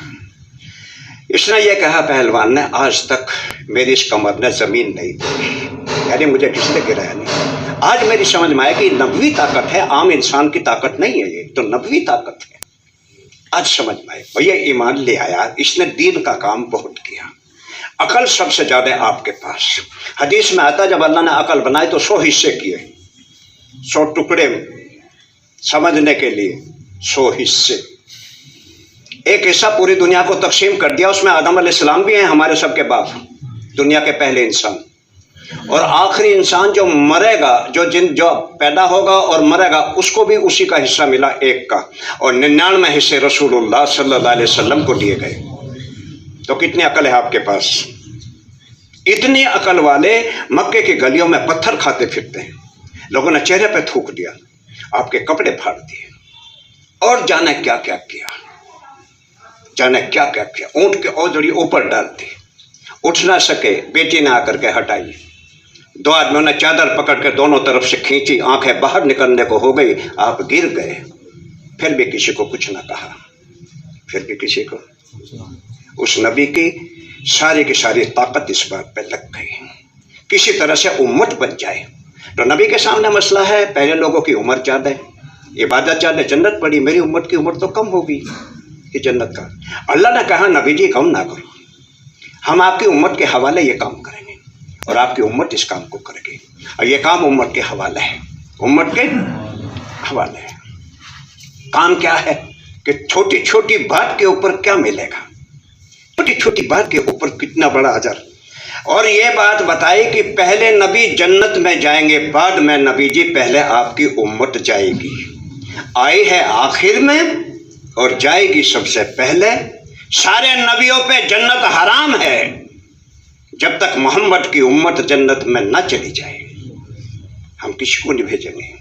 इसने ये कहा पहलवान ने आज तक मेरी इस कमर ने जमीन नहीं दी, यानी मुझे किसने गिराया नहीं। आज मेरी समझ में आया कि नबवी ताकत है, आम इंसान की ताकत नहीं है, ये तो नबवी ताकत है। आज समझ में आया, भैया ईमान ले आया, इसने दीन का काम बहुत किया। अकल सबसे ज्यादा आपके पास। हदीस में आता जब अल्लाह ने अकल बनाई तो 100 हिस्से किए, 100 टुकड़े समझने के लिए 100 हिस्से। एक हिस्सा पूरी दुनिया को तकसीम कर दिया, उसमें आदम अलैहिस्सलाम भी हैं, हमारे सबके बाप, दुनिया के पहले इंसान। और आखिरी इंसान जो मरेगा, जो पैदा होगा और मरेगा, उसको भी उसी का हिस्सा मिला, एक का। और 99 हिस्से रसूलुल्लाह सल्लल्लाहु अलैहि वसल्लम को दिए गए। तो कितनी अकल है आपके पास? इतनी अकल वाले मक्के की गलियों में पत्थर खाते फिरते हैं। लोगों ने चेहरे पे थूक दिया, आपके कपड़े फाड़ दिए, और जाने क्या क्या किया, जाने क्या क्या किया। ऊंट के औजड़ी ऊपर डाल दी, उठ ना सके, बेटी ने आकर के हटाई। 2 आदमियों ने चादर पकड़ के दोनों तरफ से खींची, आंखें बाहर निकलने को हो गई, आप गिर गए। फिर भी किसी को कुछ ना कहा, फिर भी किसी को। उस नबी की की सारी ताकत इस बात पे लग गई, किसी तरह से उम्मत बन जाए। तो नबी के सामने मसला है, पहले लोगों की उम्र ज़्यादा है, इबादत ज़्यादा, जन्नत पड़ी, मेरी उम्मत की उम्र तो कम होगी कि जन्नत का। अल्लाह ने कहा नबी जी कम ना करो, हम आपकी उम्मत के हवाले ये काम करेंगे और आपकी उम्मत इस काम को करेगी। और ये काम उम्मत के हवाले है, उम्मत के हवाले है। काम क्या है कि छोटी छोटी बात के ऊपर क्या मिलेगा, छोटी छोटी बात के ऊपर कितना बड़ा अजर। और ये बात बताई कि पहले नबी जन्नत में जाएंगे, बाद में नबी जी पहले आपकी उम्मत जाएगी। आई है आखिर में और जाएगी सबसे पहले। सारे नबियों पे जन्नत हराम है जब तक मोहम्मद की उम्मत जन्नत में न चली जाए। हम किसी को नहीं भेजेंगे,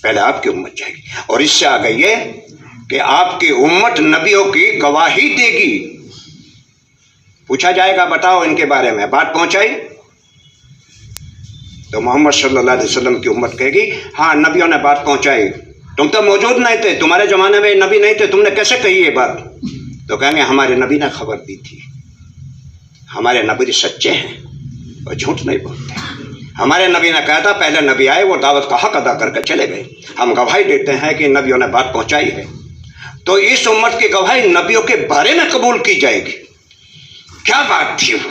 पहले आपकी उम्मत जाएगी। और इससे आ गई है कि आपकी उम्मत नबियों की गवाही देगी। पूछा जाएगा बताओ इनके बारे में, बात पहुंचाई तो मोहम्मद सल्लल्लाहु अलैहि वसल्लम की उम्मत कहेगी हाँ नबियों ने बात पहुंचाई, तुम तो मौजूद नहीं थे, तुम्हारे जमाने में नबी नहीं थे, तुमने कैसे कही ये बात? तो कहेंगे हमारे नबी ने खबर दी थी, हमारे नबी सच्चे हैं और झूठ नहीं बोलते। हमारे नबी ने कहा था पहले नबी आए, वो दावत का हक अदा करके चले गए, हम गवाही देते हैं कि नबियों ने बात पहुंचाई है। तो इस उम्मत की गवाही नबियों के बारे में कबूल की जाएगी। क्या बात थी वो?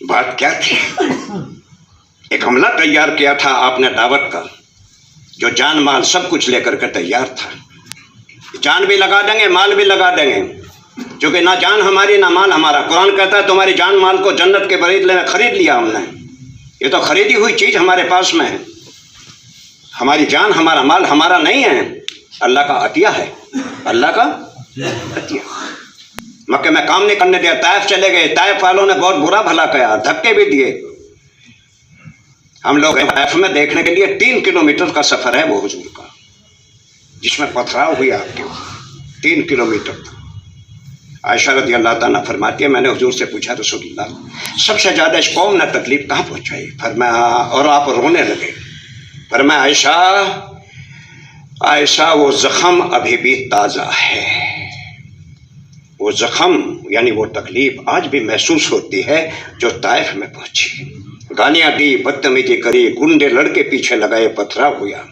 बात क्या थी? एक हमला तैयार किया था आपने दावत का, जो जान माल सब कुछ लेकर के तैयार था। जान भी लगा देंगे, माल भी लगा देंगे, क्योंकि ना जान हमारी ना माल हमारा। कुरान कहता है तुम्हारी जान माल को जन्नत के बदले में खरीद लिया हमने। ये तो खरीदी हुई चीज हमारे पास में है। हमारी जान हमारा माल हमारा नहीं है, अल्लाह का अतिया है, अल्लाह का अतिया। मक्के में काम नहीं करने दिया, ताइफ चले गए, ताइफ वालों ने बहुत बुरा भला किया, धक्के भी दिए। हम लोग ताइफ में देखने के लिए 3 किलोमीटर का सफर है वो हुजूर का, जिसमें पथराव हुई आपके 3 किलोमीटर। आयशा रज़ी अल्लाह ताला फरमाती है मैंने हुजूर से पूछा रसूलुल्लाह सबसे ज़्यादा इस कौम ने तकलीफ कहाँ पहुँचाई? फरमाया, और आप रोने लगे। फरमाया आयशा वो ज़ख्म अभी भी ताज़ा है, वो ज़ख्म यानी वो तकलीफ आज भी महसूस होती है जो ताइफ में पहुँची। गालियां दी, बदतमीजी करी, गुंडे लड़के पीछे लगाए, पथराव हुआ।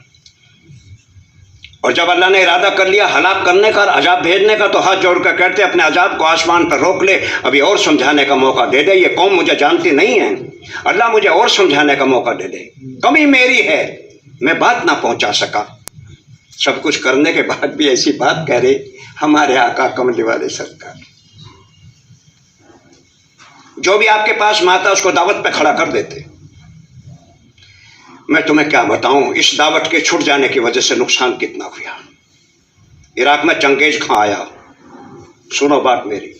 और जब अल्लाह ने इरादा कर लिया हलाक करने का, अजाब भेजने का, तो हाथ जोड़कर कहते अपने अजाब को आसमान पर रोक ले, अभी और समझाने का मौका दे दे। ये कौम मुझे जानती नहीं है, अल्लाह मुझे और समझाने का मौका दे दे। कमी मेरी है, मैं बात ना पहुंचा सका। सब कुछ करने के बाद भी ऐसी बात कह रहे हमारे आका कमली वाले सरकार। जो भी आपके पास में आता उसको दावत पे खड़ा कर देते। मैं तुम्हें क्या बताऊं, इस दावत के छूट जाने की वजह से नुकसान कितना हुआ। इराक में चंगेज खान आया, सुनो बात मेरी,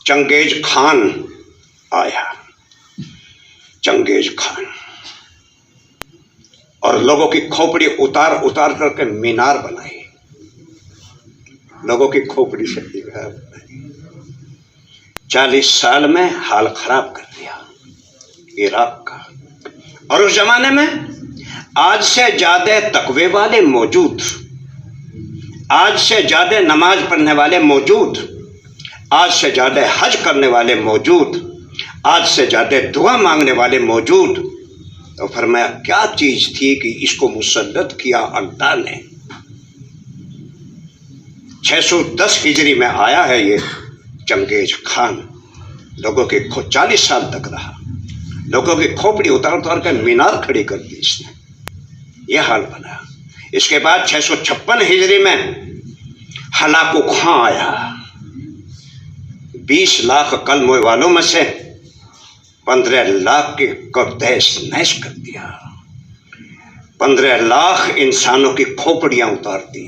चंगेज खान आया, चंगेज खान, और लोगों की खोपड़ी उतार उतार करके मीनार बनाई, लोगों की खोपड़ी से मीनार बनाई। 40 साल में हाल खराब कर दिया इराक का। और उस जमाने में आज से ज्यादा तकवे वाले मौजूद, आज से ज्यादा नमाज पढ़ने वाले मौजूद, आज से ज्यादा हज करने वाले मौजूद, आज से ज्यादा दुआ मांगने वाले मौजूद। तो फरमाया क्या चीज थी कि इसको मुसल्लत किया अल्लाह ने। 610 हिजरी में आया है ये चंगेज खान, लोगों के 40 साल तक रहा, लोगों की खोपड़ी उतार उतार कर मीनार खड़ी कर दी इसने, यह हाल बना। इसके बाद 656 हिजरी में हलाकू खां आया, 20 लाख कलमे वालों में से 15 लाख के तहस नहस कर दिया, 15 लाख इंसानों की खोपड़ियां उतार दी।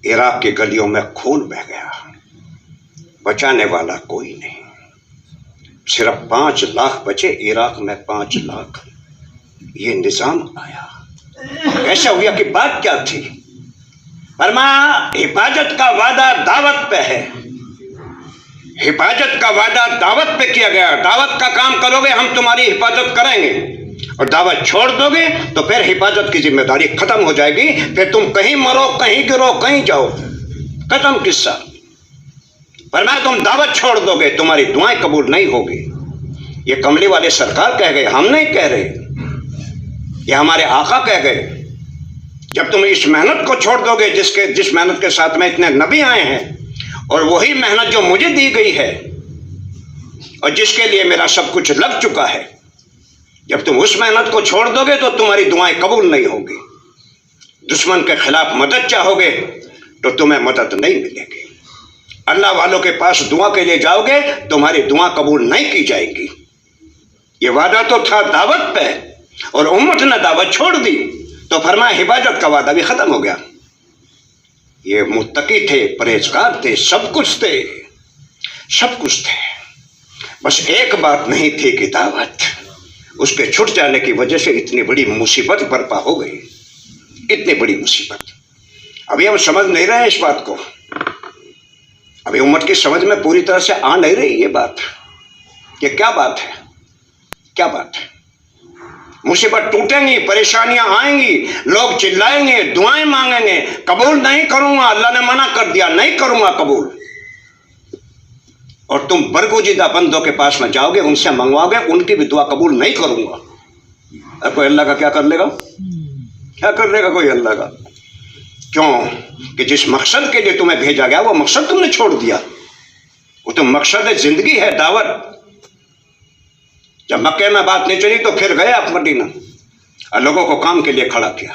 इराक की गलियों में खून बह गया, बचाने वाला कोई नहीं। सिर्फ 5 लाख बचे इराक में, 5 लाख। ये निजाम आया। ऐसा हुआ कि बात क्या थी? फरमाया हिफाजत का वादा दावत पे है, हिफाजत का वादा दावत पे किया गया। दावत का काम करोगे हम तुम्हारी हिफाजत करेंगे, और दावत छोड़ दोगे तो फिर हिफाजत की जिम्मेदारी खत्म हो जाएगी। फिर तुम कहीं मरो, कहीं गिरो, कहीं जाओ, खत्म किस्सा। फरमाया तुम दावत छोड़ दोगे तुम्हारी दुआएं कबूल नहीं होगी। ये कमली वाले सरकार कह गए, हम नहीं कह रहे, ये हमारे आका कह गए। जब तुम इस मेहनत को छोड़ दोगे जिस मेहनत के साथ में इतने नबी आए हैं, और वही मेहनत जो मुझे दी गई है और जिसके लिए मेरा सब कुछ लग चुका है, जब तुम उस मेहनत को छोड़ दोगे तो तुम्हारी दुआएं कबूल नहीं होगी। दुश्मन के खिलाफ मदद चाहोगे तो तुम्हें मदद नहीं मिलेगी। अल्लाह वालों के पास दुआ के लिए जाओगे तुम्हारी दुआ कबूल नहीं की जाएगी। ये वादा तो था दावत पे, और उम्मत ने दावत छोड़ दी तो फरमाया हिफाजत का वादा भी खत्म हो गया। ये मुत्तकी थे, परहेजगार थे, सब कुछ थे, सब कुछ थे, बस एक बात नहीं थी कि दावत। उसके छूट जाने की वजह से इतनी बड़ी मुसीबत बर्पा हो गई, इतनी बड़ी मुसीबत। अभी हम समझ नहीं रहे हैं इस बात को, अभी उम्मत की समझ में पूरी तरह से आ नहीं रही ये बात, ये क्या बात है, क्या बात है। मुसीबत टूटेंगी, परेशानियां आएंगी, लोग चिल्लाएंगे, दुआएं मांगेंगे, कबूल नहीं करूंगा, अल्लाह ने मना कर दिया, नहीं करूंगा कबूल। और तुम बरगुजीदा बंदों के पास में जाओगे, उनसे मंगवाओगे, उनकी भी दुआ कबूल नहीं करूंगा। अब कोई अल्लाह का क्या कर लेगा, क्या कर लेगा कोई अल्लाह का? क्यों कि जिस मकसद के लिए तुम्हें भेजा गया वो मकसद तुमने छोड़ दिया। वो तो मकसद जिंदगी है, दावत। जब मक्के में बात नहीं चली तो फिर गए आप मदीना, और लोगों को काम के लिए खड़ा किया,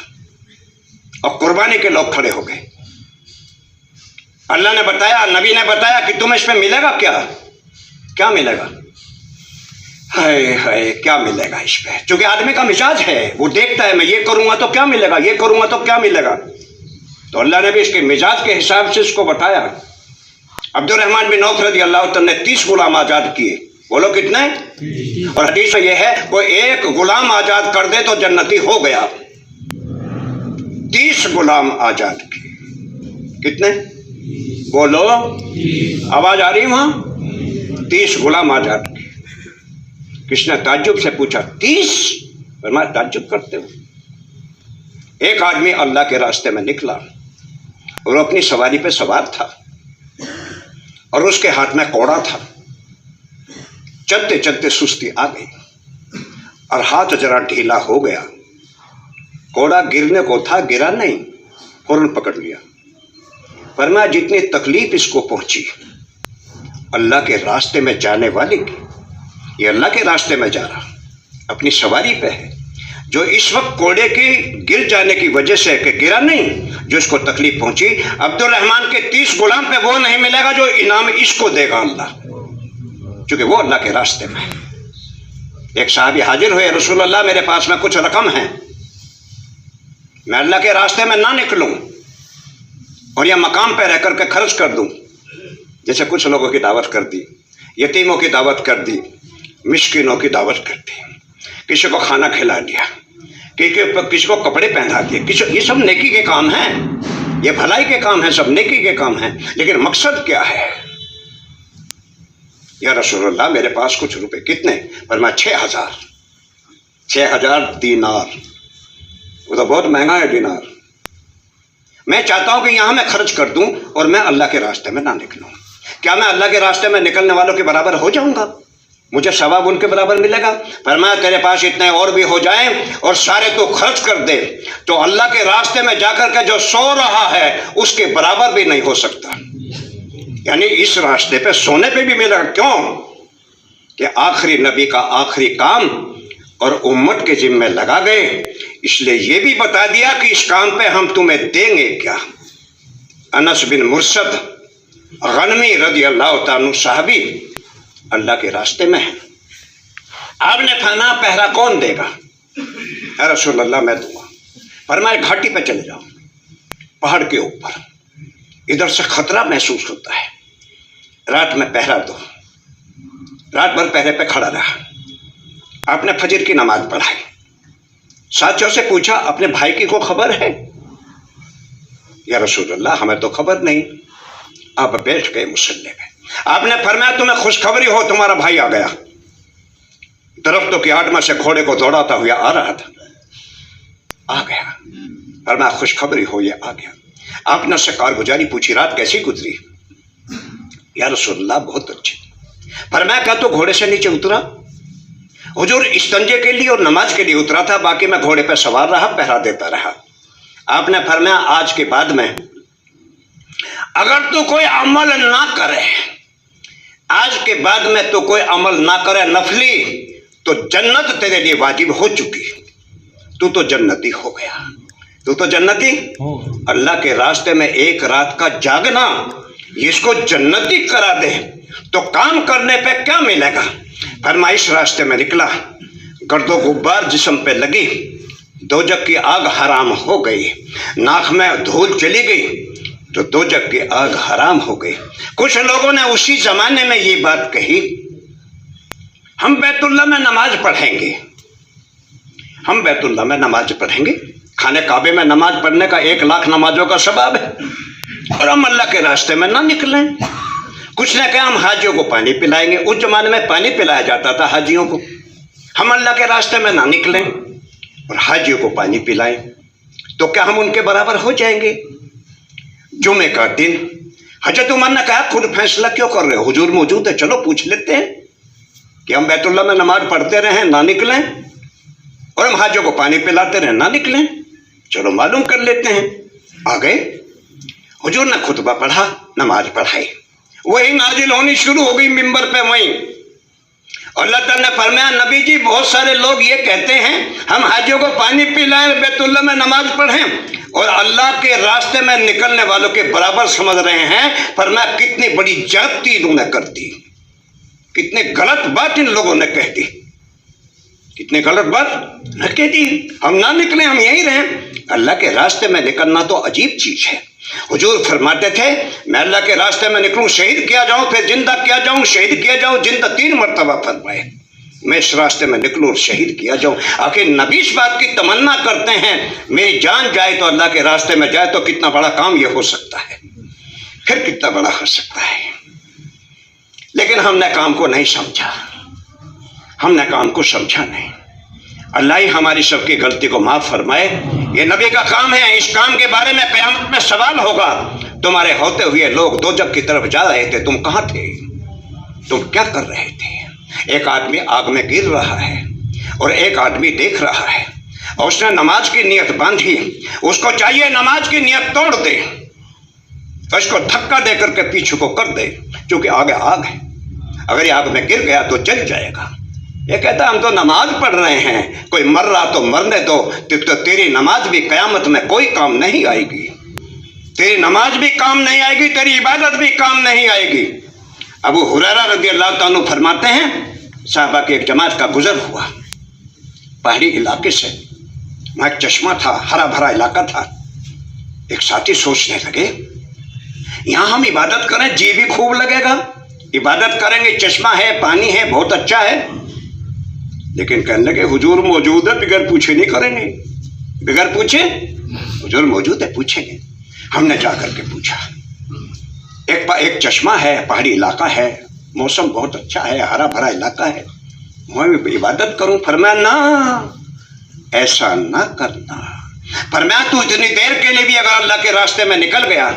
और कुर्बानी के लोग खड़े हो गए। अल्लाह ने बताया, नबी ने बताया कि तुम्हें इस पे मिलेगा क्या, क्या मिलेगा? हाय हाय, क्या मिलेगा इस पे? क्योंकि आदमी का मिजाज है, वो देखता है मैं ये करूंगा तो क्या मिलेगा, ये करूंगा तो क्या मिलेगा। तो अल्लाह ने भी इसके मिजाज के हिसाब से इसको बताया। अब्दुर्रहमान बिन औफ रज़ी अल्लाह तआला ने 30 गुलाम आजाद किए। बोलो कितने? और हदीस ये है कोई एक गुलाम आजाद कर दे तो जन्नती हो गया। 30 गुलाम आजाद किए। कितने? बोलो, आवाज आ रही वहां? 30 गुलाम आजाद किए। किसने ताज्जुब से पूछा 30? फरमाया ताज्जुब करते हो। एक आदमी अल्लाह के रास्ते में निकला और अपनी सवारी पे सवार था, और उसके हाथ में कोड़ा था। चलते चलते सुस्ती आ गई और हाथ जरा ढीला हो गया। घोड़ा गिरने को था, गिरा नहीं, फौरन पकड़ लिया। फरमाया जितनी तकलीफ इसको पहुंची अल्लाह के रास्ते में जाने वाले की, ये अल्लाह के रास्ते में जा रहा, अपनी सवारी पे है, जो इस वक्त घोड़े की गिर जाने की वजह से कि गिरा नहीं, जो इसको तकलीफ पहुंची, अब्दुल रहमान के 30 गुलाम पे वो नहीं मिलेगा जो इनाम इसको देगा अल्लाह, क्योंकि वो अल्लाह के रास्ते में है। एक साहबी हाजिर हुए, रसूल अल्लाह मेरे पास में कुछ रकम है, मैं अल्लाह के रास्ते में ना निकलूं और यह मकाम पे रह करके खर्च कर दूं। जैसे कुछ लोगों की दावत कर दी, यतीमों की दावत कर दी, मिस्किनों की दावत कर दी, किसी को खाना खिला दिया, किसी को कपड़े पहना दिए, ये सब नेकी के काम हैं, ये भलाई के काम हैं, सब नेकी के काम हैं। लेकिन मकसद क्या है? या रसूलुल्लाह मेरे पास कुछ रुपए, कितने? फरमाया 6,000 दीनार, वो तो बहुत महंगा है दीनार। मैं चाहता हूं कि यहां मैं खर्च कर दूं और मैं अल्लाह के रास्ते में ना निकलूं। क्या मैं अल्लाह के रास्ते में निकलने वालों के बराबर हो जाऊंगा? मुझे सवाब उनके बराबर मिलेगा? फरमाया तेरे पास इतने और भी हो जाएं और सारे तो खर्च कर दे, तो अल्लाह के रास्ते में जाकर के जो सो रहा है उसके बराबर भी नहीं हो सकता। यानी इस रास्ते पे सोने पे भी मिलेगा। क्यों? कि आखिरी नबी का आखिरी काम और उम्मत के जिम्मे लगा गए, इसलिए ये भी बता दिया कि इस काम पे हम तुम्हें देंगे क्या। अनस बिन मुर्सद गनमी रज़ी अल्लाह ताला साहबी अल्लाह के रास्ते में है। आपने खाना पहरा कौन देगा? रसूल अल्लाह मैं दूंगा। फरमाया घाटी पे चले जाओ, पहाड़ के ऊपर, इधर से खतरा महसूस होता है, रात में पहरा दो। रात भर पहरे पे खड़ा रहा। आपने फजर की नमाज पढ़ाई, साथियों से पूछा अपने भाई की को खबर है? या रसूल अल्लाह हमें तो खबर नहीं। आप बैठ गए मुसल्ले पे। आपने फरमाया तुम्हें खुशखबरी हो, तुम्हारा भाई आ गया। दरख्तों की आड़ में से घोड़े को दौड़ाता हुआ आ रहा था, आ गया। फरमाया खुशखबरी हो, ये आ गया। आपने उससे कारगुजारी पूछी, रात कैसी गुजरी? या रसूलल्लाह बहुत अच्छी। फरमाया क्या तो घोड़े से नीचे उतरा? हुजूर इस्तंजे के लिए और नमाज के लिए उतरा था, बाकी मैं घोड़े पर सवार रहा, पहरा देता रहा। आपने फरमाया आज के बाद में अगर तू कोई अमल ना करे, आज के बाद में तो कोई अमल ना करे नफली, तो जन्नत तेरे लिए वाजिब हो चुकी, तू तो जन्नती हो गया, तू तो जन्नती। अल्लाह के रास्ते में एक रात का जागना इसको जन्नती करा दे, तो काम करने पे क्या मिलेगा? फरमाइश रास्ते में निकला, गर्दो गुब्बार जिस्म पे लगी, दोजक की आग हराम हो गई, नाक में धूल चली गई, तो दोजक की आग हराम हो गई। कुछ लोगों ने उसी जमाने में ये बात कही, हम बैतुल्लाह में नमाज पढ़ेंगे, हम बैतुल्लाह में नमाज पढ़ेंगे, खाने काबे में नमाज पढ़ने का 1 लाख नमाजों का सवाब है, और हम अल्लाह के रास्ते में ना निकलें। कुछ ने कहा हम हाजियों को पानी पिलाएंगे, उस जमाने में पानी पिलाया जाता था हाजियों को, हम अल्लाह के रास्ते में ना निकलें और हाजियों को पानी पिलाएं, तो क्या हम उनके बराबर हो जाएंगे? जुमे का दिन हजरत उमर ने कहा खुद फैसला क्यों कर रहे हो, हुजूर मौजूद है, चलो पूछ लेते हैं कि हम बैतुल्लाह में नमाज पढ़ते रहें ना निकलें, और हम हाजियों को पानी पिलाते रहें ना निकलें, चलो मालूम कर लेते हैं। आ गए, हुजूर ने खुतबा पढ़ा, नमाज पढ़ाई, वही नाजिल होनी शुरू हो गई मिंबर पे वहीं। और अल्लाह ताला ने फरमाया नबी जी बहुत सारे लोग ये कहते हैं हम हाजियों को पानी पिलाएं, बैतुल्लाह में नमाज पढ़ें, और अल्लाह के रास्ते में निकलने वालों के बराबर समझ रहे हैं। फरमाया कितनी बड़ी ज्यादती इन्होंने कर दी, कितने गलत बात इन लोगों ने कह दी, कितने गलत बात न कह दी। हम ना निकले, हम यहीं रहें। अल्लाह के रास्ते में निकलना तो अजीब चीज है। हुजूर फरमाते थे मैं अल्लाह के रास्ते में निकलूं, शहीद किया जाऊं, फिर जिंदा किया जाऊं, शहीद किया जाऊं, जिंदा 3 मरतबा फरमाए, मैं इस रास्ते में निकलूं और शहीद किया जाऊं। आखिर नबी इस बात की तमन्ना करते हैं मेरी जान जाए तो अल्लाह के रास्ते में जाए, तो कितना बड़ा काम यह हो सकता है, फिर कितना बड़ा हो सकता है। लेकिन हमने काम को नहीं समझा, हमने काम को समझा नहीं। अल्लाह ही हमारी सबकी गलती को माफ फरमाए। ये नबी का काम है, इस काम के बारे में क़यामत में सवाल होगा। तुम्हारे होते हुए लोग दोजख की तरफ जा रहे थे, तुम कहाँ थे, तुम क्या कर रहे थे? ایک آدمی آگ میں گر رہا ہے اور ایک آدمی دیکھ رہا ہے اور اس نے نماز کی نیت باندھی، اس کو چاہیے نماز کی نیت توڑ دے، اس کو دھکا دے کر کے پیچھے کو کر دے، کیونکہ آگے آگ ہے، اگر یہ آگ میں گر گیا تو جل جائے گا۔ یہ کہتا ہم تو نماز پڑھ رہے ہیں، کوئی مر رہا تو مرنے دو، تو تیری نماز بھی قیامت میں کوئی کام نہیں آئے گی، تیری نماز بھی کام نہیں آئے گی، تیری عبادت بھی کام نہیں آئے گی۔ ابو ہریرہ رضی اللہ تعالیٰ عنہ فرماتے ہیں صحابہ کی ایک جماعت کا گزر ہوا پہاڑی علاقے سے، وہاں ایک چشمہ تھا، ہرا بھرا علاقہ تھا۔ ایک ساتھی سوچنے لگے یہاں ہم عبادت کریں جی بھی خوب لگے گا، عبادت کریں گے، چشمہ ہے، پانی ہے، بہت اچھا ہے، لیکن کہنے لگے حضور موجود ہے، بغیر پوچھے نہیں کریں گے، بغیر پوچھے حضور موجود ہے، پوچھیں گے۔ ہم نے جا کر کے پوچھا، ایک چشمہ ہے، پہاڑی علاقہ ہے، موسم بہت اچھا ہے، ہرا بھرا علاقہ ہے، وہاں بھی عبادت کروں؟ فرمایا نہ، ایسا نہ کرنا۔ فرمایا تو اتنی دیر کے لیے بھی اگر اللہ کے راستے میں نکل گیا،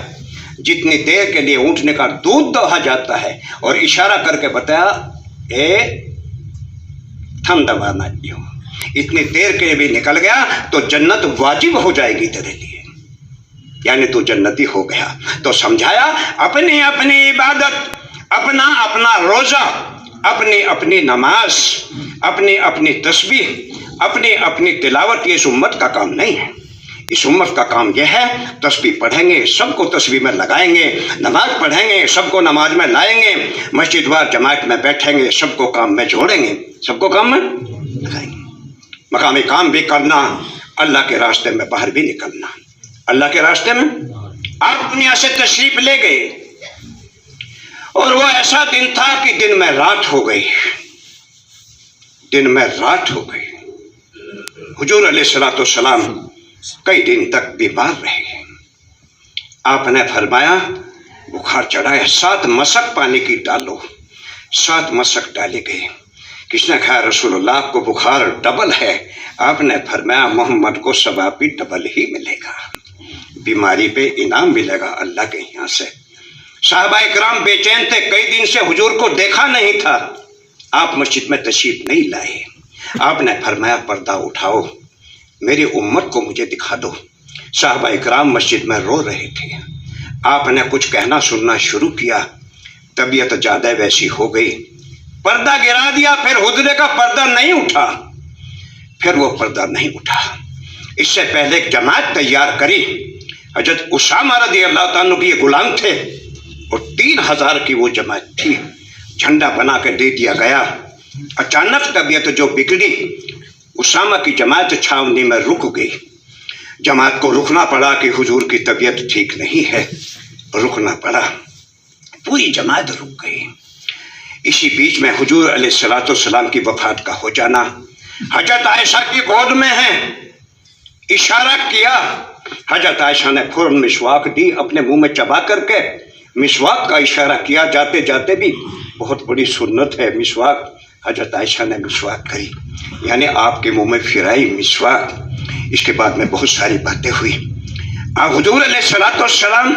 جتنی دیر کے لیے اونٹنے کا دودھ دوہا جاتا ہے، اور اشارہ کر کے بتایا اے تھم دبانا، اتنی دیر کے لیے بھی نکل گیا تو جنت واجب ہو جائے گی تیرے لیے، یعنی تو جنتی ہو گیا۔ تو سمجھایا اپنی اپنی عبادت، اپنا اپنا روزہ، اپنی اپنی نماز، اپنی اپنی تسبیح، اپنی اپنی تلاوت، یہ اس امت کا کام نہیں ہے۔ اس امت کا کام یہ ہے تسبیح پڑھیں گے، سب کو تسبیح میں لگائیں گے، نماز پڑھیں گے، سب کو نماز میں لائیں گے، مسجد وار جماعت میں بیٹھیں گے، سب کو کام میں جوڑیں گے، سب کو کام میں لگائیں گے۔ مقامی کام بھی کرنا، اللہ کے راستے میں باہر بھی نکلنا۔ اللہ کے راستے میں آپ دنیا سے تشریف لے گئے اور وہ ایسا دن تھا کہ دن میں رات ہو گئی، دن میں رات ہو گئی۔ حضور علیہ السلام کئی دن تک بیمار رہے۔ آپ نے فرمایا بخار چڑھا ہے، 7 مسک پانی کی ڈالو، 7 مسک ڈالے گئے۔ کس نے کہا رسول اللہ آپ کو بخار ڈبل ہے؟ آپ نے فرمایا محمد کو ثواب بھی ڈبل ہی ملے گا، بیماری پہ انعام ملے گا اللہ کے یہاں سے۔ صحابہ اکرام بے چین تھے، کئی دن سے حضور کو دیکھا نہیں تھا، آپ مسجد میں تشریف نہیں لائے۔ آپ نے فرمایا پردہ اٹھاؤ، میری امت کو مجھے دکھا دو۔ صحابہ اکرام مسجد میں رو رہے تھے، آپ نے کچھ کہنا سننا شروع کیا، طبیعت زیادہ ویسی ہو گئی، پردہ گرا دیا، پھر حضرے کا پردہ نہیں اٹھا، پھر وہ پردہ نہیں اٹھا۔ اس سے پہلے ایک جماعت تیار کری، حضرت اسامہ رضی اللہ تعالیٰ کے یہ غلام تھے، اور 3000 کی وہ جماعت تھی، جھنڈا بنا کے دے دیا گیا۔ اچانک طبیعت جو بگڑی، اسامہ کی جماعت چھاونی میں رک گئی، جماعت کو رکنا پڑا کہ حضور کی طبیعت ٹھیک نہیں ہے، رکنا پڑا، پوری جماعت رک گئی۔ اسی بیچ میں حضور علیہ السلام کی وفات کا ہو جانا، حضرت عائشہ کی گود میں ہیں، اشارہ کیا، حضرت عائشہ نے فوراً مسواک دی، اپنے منہ میں چبا کر کے مسواک کا اشارہ کیا، جاتے جاتے بھی بہت بڑی سنت ہے مسواک، حضرت عائشہ نے مسواک کری، یعنی آپ کے منہ میں پھرائی مسواک۔ اس کے بعد میں بہت ساری باتیں ہوئی، حضور علیہ السلام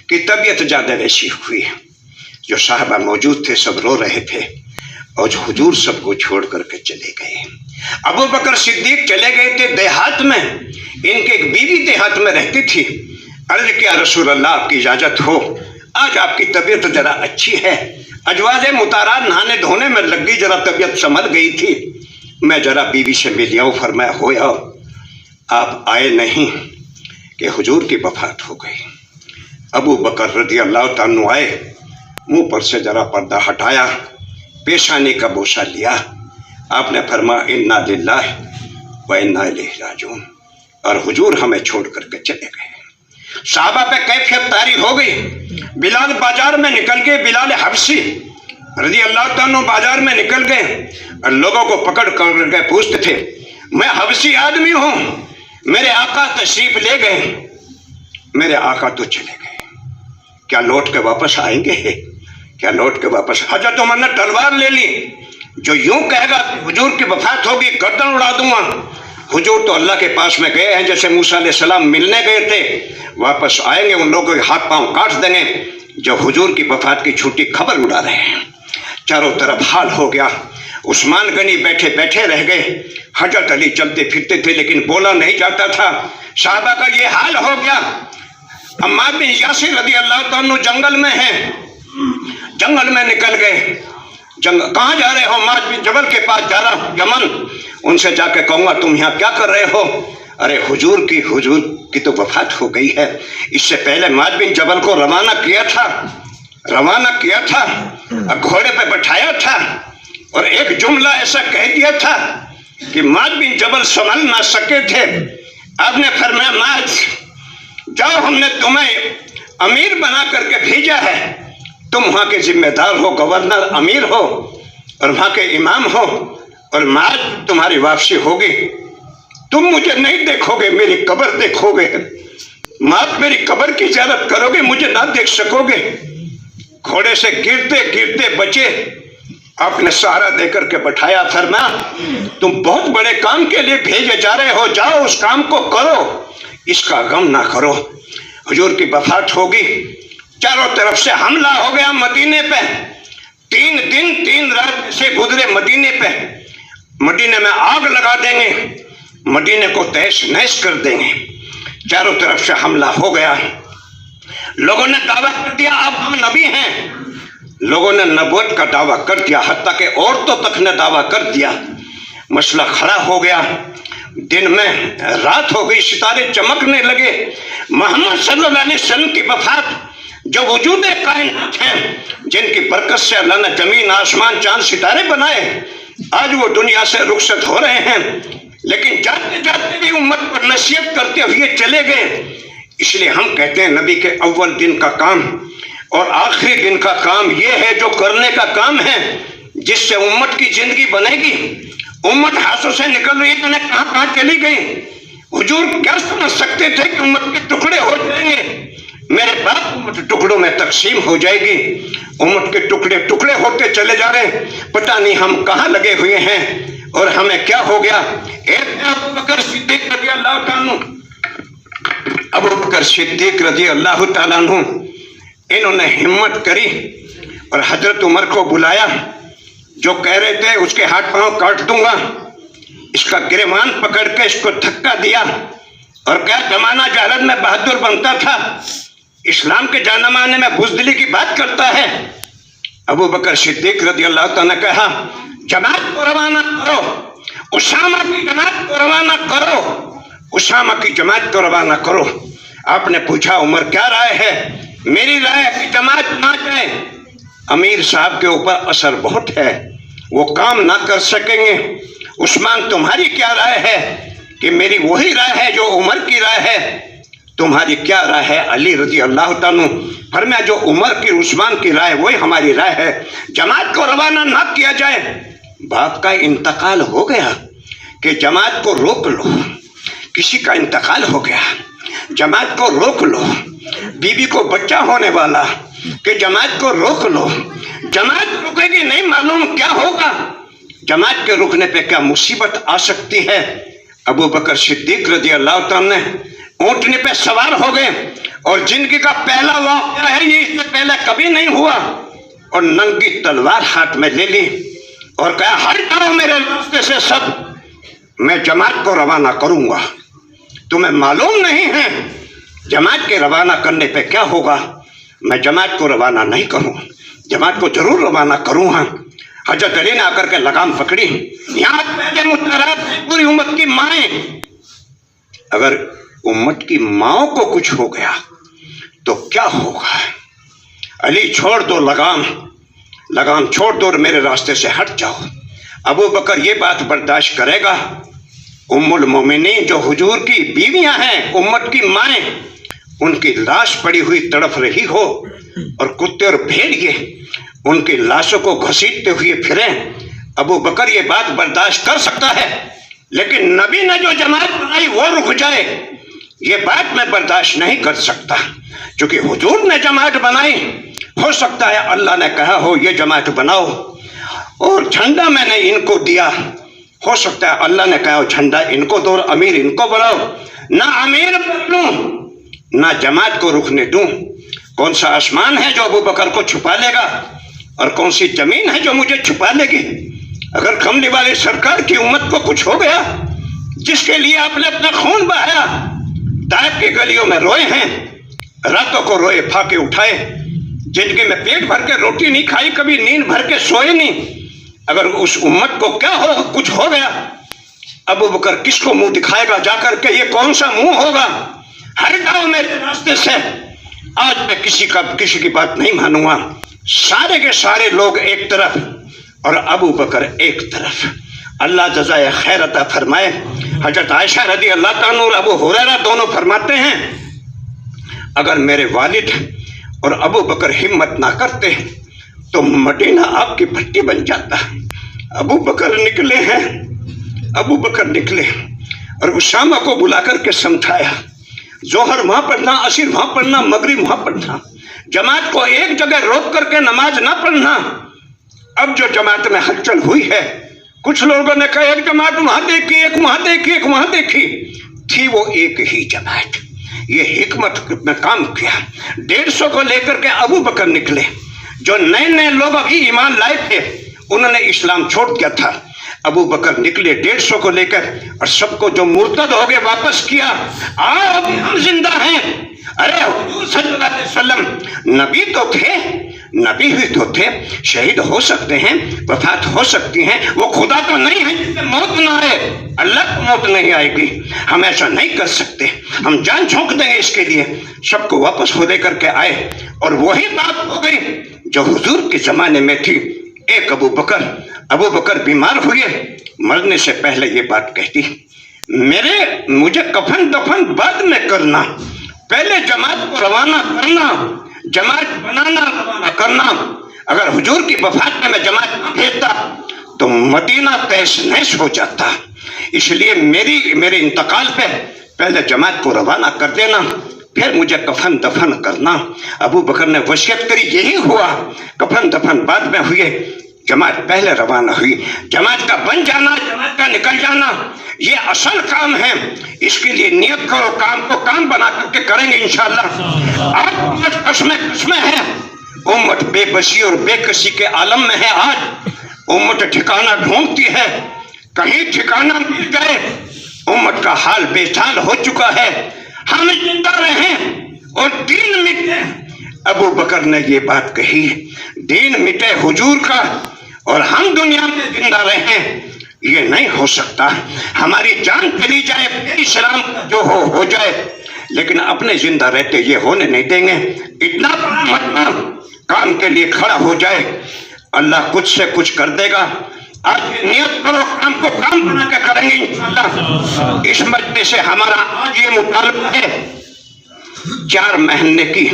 کی طبیعت زیادہ ویسی ہوئی، جو صحابہ موجود تھے سب رو رہے تھے، اور جو حضور سب کو چھوڑ کر کے چلے گئے۔ ابو بکر صدیق چلے گئے تھے دیہات میں، ان کی ایک بیوی دیہات میں رہتی تھی، عرض کیا رسول اللہ آپ کی اجازت ہو، آج آپ کی طبیعت ذرا اچھی ہے، ازواج مطہرات نہانے دھونے میں لگ گئی، ذرا طبیعت سنبھل گئی تھی، میں ذرا بیوی سے مل آؤں۔ فرمایا ہو آؤ، آپ آئے نہیں کہ حضور کی وفات ہو گئی۔ ابو بکر رضی اللہ تعالیٰ آئے، منہ پر سے ذرا پردہ ہٹایا، پیشانی کا بوسہ لیا، آپ نے فرمایا انا للہ و انا الیہ راجعون، اور حضور ہمیں چھوڑ کر کے چلے گئے۔ صحابہ پہ کیفیت طاری ہو گئی، بلال بازار میں نکل گئے، بلال حبشی رضی اللہ تعالیٰ بازار میں نکل گئے، اور لوگوں کو پکڑ کر کے پوچھتے تھے میں حبشی آدمی ہوں، میرے آقا تشریف لے گئے، میرے آقا تو چلے گئے، کیا لوٹ کے واپس آئیں گے؟ کیا لوٹ کے واپس؟ حضرت عمر نے تلوار لے لی، جو یوں کہے گا کہ حضور کی وفات ہوگی گردن اڑا دوں گا۔ حضور تو اللہ کے پاس میں گئے ہیں، جیسے موسیٰ علیہ السلام ملنے گئے تھے، واپس آئیں گے، ان لوگوں کے ہاتھ پاؤں کاٹ دیں گے جو حضور کی وفات کی جھوٹی خبر اڑا رہے ہیں۔ چاروں طرف حال ہو گیا، عثمان غنی بیٹھے بیٹھے رہ گئے. حضرت علی چلتے پھرتے تھے لیکن بولا نہیں جاتا تھا. صحابہ کا یہ حال ہو گیا. عمار بن یاسر رضی اللہ تعالیٰ عنہ جنگل میں ہیں, جنگل میں نکل گئے. کہاں جا رہے ہو؟ معاذ بن جبل کے پاس جا رہا ہوں, یمن. ان سے جا کے کہوں گا تم یہاں کیا کر رہے ہو؟ ارے حضور کی تو وفات ہو گئی ہے. اس سے پہلے معاذ بن جبل کو روانہ کیا تھا, گھوڑے پہ بٹھایا تھا اور ایک جملہ ایسا کہہ دیا تھا کہ معاذ بن جبل سنبھل نہ سکے تھے. آپ نے فرمایا معاذ جاؤ, ہم نے تمہیں امیر بنا کر کے بھیجا ہے, تم وہاں کے ذمہ دار ہو, گورنر امیر ہو اور وہاں کے امام ہو, اور معاذ تمہاری واپسی ہوگی. تم مجھے نہیں دیکھو گے, میری قبر دیکھو گے. معاذ میری قبر کی زیارت کرو گے, مجھے نہ دیکھ سکو گے. گھوڑے سے گرتے گرتے بچے, آپ نے سہارا دے کر کے بٹھایا. فرمایا تم بہت بڑے کام کے لیے بھیجے جا رہے ہو, جاؤ اس کام کو کرو, اس کا غم نہ کرو. حضور کی وفات ہوگی. چاروں طرف سے حملہ ہو گیا مدینے پہ. 3 دن 3 رات سے گزرے مدینے پہ. مدینے میں آگ لگا دیں گے, مدینے کو تہس نہس کر دیں گے. چاروں طرف سے حملہ ہو گیا. لوگوں نے دعویٰ کر دیا اب ہم نبی ہیں. لوگوں نے نبوت کا دعویٰ کر دیا, حتیٰ کہ عورتوں تک نے دعویٰ کر دیا. مسئلہ کھڑا ہو گیا. دن میں رات ہو گئی, ستارے چمکنے لگے. محمد صلی اللہ علیہ وسلم کی وفات, جو وجود کائنات ہیں, جن کی برکت سے اللہ نے زمین آسمان چاند ستارے بنائے, آج وہ دنیا سے رخصت ہو رہے ہیں. لیکن جاتے جاتے بھی امت پر نصیحت کرتے ہوئے چلے گئے. اس لیے ہم کہتے ہیں نبی کے اول دن کا کام اور آخری دن کا کام یہ ہے جو کرنے کا کام ہے, جس سے امت کی زندگی بنے گی. امت ہاتھوں سے نکل رہی ہے, کہاں کہاں چلی گئی. حضور کیا سمجھ سکتے تھے کہ امت کے ٹکڑے ہو جائیں گے؟ میرے باپ امت ٹکڑوں میں تقسیم ہو جائے گی. امت کے ٹکڑے ٹکڑے ہوتے چلے جا رہے ہیں. پتہ نہیں ہم کہاں لگے ہوئے ہیں اور ہمیں کیا ہو گیا. ابو بکر صدیق رضی اللہ تعالیٰ عنہ, ابو بکر صدیق رضی اللہ تعالیٰ عنہ, انہوں نے ہمت کری اور حضرت عمر کو بلایا. جو کہہ رہے تھے اس کے ہاتھ پاؤں کاٹ دوں گا, اس کا گریبان پکڑ کے اس کو دھکا دیا اور کہا زمانہ جہالت میں بہادر بنتا تھا, اسلام کے جانمانے میں بزدلی کی بات کرتا ہے. ابو بکر صدیق رضی اللہ تعالیٰ نے کہا جماعت کو روانہ کرو, اسامہ کی جماعت کو روانہ کرو, اسامہ کی جماعت کو روانہ کرو. آپ نے پوچھا عمر کیا رائے ہے؟ میری رائے ہے کہ جماعت نہ جائے, امیر صاحب کے اوپر اثر بہت ہے, وہ کام نہ کر سکیں گے. عثمان تمہاری کیا رائے ہے؟ کہ میری وہی رائے ہے جو عمر کی رائے ہے. تمہاری کیا رائے ہے؟ علی رضی اللہ تعالیٰ فرمایا جو عمر کی عثمان کی رائے وہی ہماری رائے ہے, جماعت کو روانہ نہ کیا جائے. باپ کا انتقال ہو گیا کہ جماعت کو روک لو, کسی کا انتقال ہو گیا جماعت کو روک لو, بیوی کو بچہ ہونے والا کہ جماعت کو روک لو. جماعت رکے گی نہیں معلوم کیا ہوگا, جماعت کے رکنے پہ کیا مصیبت آ سکتی ہے. ابو بکر صدیق رضی اللہ تعالیٰ نے اونٹنی پہ سوار ہو گئے اور زندگی کا پہلا واقعہ ہے یہ, اس سے پہلے کبھی نہیں ہوا, اور ننگی تلوار ہاتھ میں لے لی اور کہا ہٹ جاؤ میرے راستے سے سب, میں جماعت کو روانہ کروں گا. تمہیں معلوم نہیں ہے جماعت کے روانہ کرنے پہ کیا ہوگا. میں جماعت کو روانہ نہیں کروں, جماعت کو ضرور روانہ کروں ہاں. حضرت علی نے آ کر کے لگام پکڑی. یہاں پوری امت کی مائیں, اگر امت کی ماؤں کو کچھ ہو گیا تو کیا ہوگا. علی چھوڑ دو لگام, لگام چھوڑ دو اور میرے راستے سے ہٹ جاؤ. ابو بکر یہ بات برداشت کرے گا؟ ام المومنین جو حضور کی بیویاں ہیں, امت کی مائیں, ان کی لاش پڑی ہوئی تڑپ رہی ہو اور کتے اور بھیڑیے ان کی لاشوں کو گھسیٹتے ہوئے پھریں, ابو بکر یہ بات برداشت کر سکتا ہے. لیکن نبی نے جو جماعت بنائی وہ رک جائے, یہ بات میں برداشت نہیں کر سکتا. چونکہ حضور نے جماعت بنائی, ہو سکتا ہے اللہ نے کہا ہو یہ جماعت بناؤ اور جھنڈا میں نے ان کو دیا, ہو سکتا ہے اللہ نے کہا جھنڈا ان کو دو, امیر ان کو بناؤ. نہ امیر بنوں نہ جماعت کو رکنے دوں. کون سا آسمان ہے جو ابو بکر کو چھپا لے گا اور کون سی زمین ہے جو مجھے چھپا لے گی. अगर कमली वाले सरकार की उम्मत को कुछ हो गया, जिसके लिए आपने अपना खून बहाया, ताइफ की गलियों में रोए हैं, रातों को रोए फाके उठाए, जिंदगी में पेट भर के रोटी नहीं खाई, कभी नींद भर के सोए नहीं, अगर उस उम्मत को क्या हो कुछ हो गया, अबू बकर किसको मुंह दिखाएगा जाकर के? ये कौन सा मुंह होगा? हर गांव मेरे रास्ते से। आज मैं किसी की बात नहीं मानूंगा। सारे के सारे लोग एक तरफ और अबू बकर एक तरफ। अल्लाह जज़ाए खैर अता फरमाए। हजरत आयशा रज़ी अल्लाह ताला और अबू हुरैरा दोनों फरमाते हैं, अगर मेरे वालिद और अबू बकर हिम्मत ना करते तो मदीना आपकी भट्टी बन जाता। अबू बकर निकले हैं, अबू बकर निकले और उसामा को बुलाकर के समझाया, जोहर वहां पढ़ना, असर वहां पढ़ना, मगरिब वहां पढ़ना, जमात को एक जगह रोक करके नमाज ना पढ़ना। अब जो जमात में हलचल हुई है, कुछ लोगों ने कहा एक जमात वहां देखी, एक वहां देखी, एक वहां देखी, थी वो एक ही जमात। ये हिकमत में काम किया। 150 को लेकर के अबू बकर निकले। जो नए नए लोग अभी ईमान लाए थे, उन्होंने इस्लाम छोड़ दिया था। अबू बकर निकले 150 को लेकर और सबको जो मुर्तद हो गए वापस किया। आओ अभी हम जिंदा हैं। अरे हुजूर सल्लल्लाहु अलैहि वसल्लम नबी तो थे, नबी ही तो थे, शहीद हो सकते हैं, वफात हो सकती हैं, वो खुदा तो नहीं है जिससे मौत ना आए। अल्लाह को मौत नहीं आएगी, हम ऐसा नहीं कर सकते, हम जान झोंक देंगे इसके लिए। सबको वापस हो दे करके आए और वही बात हो गई जो हुजूर के जमाने में थी। एक अबू बकर बीमार हुए, मरने से पहले ये बात कहती, मुझे कफन दफन बाद में करना, पहले जमात को रवाना करना, जमात बनाना, रवाना करना। अगर हुजूर की वफात में मैं जमात भेजता तो मदीना तहस नहस हो जाता। इसलिए मेरे इंतकाल पे पहले जमात को रवाना कर देना, फिर मुझे कफन दफन करना। अबू बकर ने वसीयत करी, यही हुआ। कफन दफन बाद में हुए, जमात पहले रवाना हुई। जमात का बन जाना, जमात का निकल जाना, ये असल काम है। इसके लिए नियत करो, काम को काम बना करके करेंगे इंशाअल्लाह। आज कस्में हैं, उम्मत बेबसी और बेकसी के आलम में है। आज उम्मत ठिकाना ढूंढती है, कहीं ठिकाना मिल जाए। उम्मत का हाल बेचाल हो चुका है। हम जिंदा रहें और दीन मिटे। अबू बकर ने ये बात कही, दीन मिटे हुजूर का और हम दुनिया में जिंदा रहें, ये नहीं हो सकता। हमारी जान चली जाए, फिर इस्लाम जो हो जाए, लेकिन अपने जिंदा रहते ये होने नहीं देंगे। इतना बड़ा मतलब काम के लिए खड़ा हो जाए, अल्लाह कुछ से कुछ कर देगा। आज नियत करो, काम को काम बना के करेंगे इंशाअल्लाह। इस मजलिस से हमारा आज ये मुतालबा है, 4 महीने की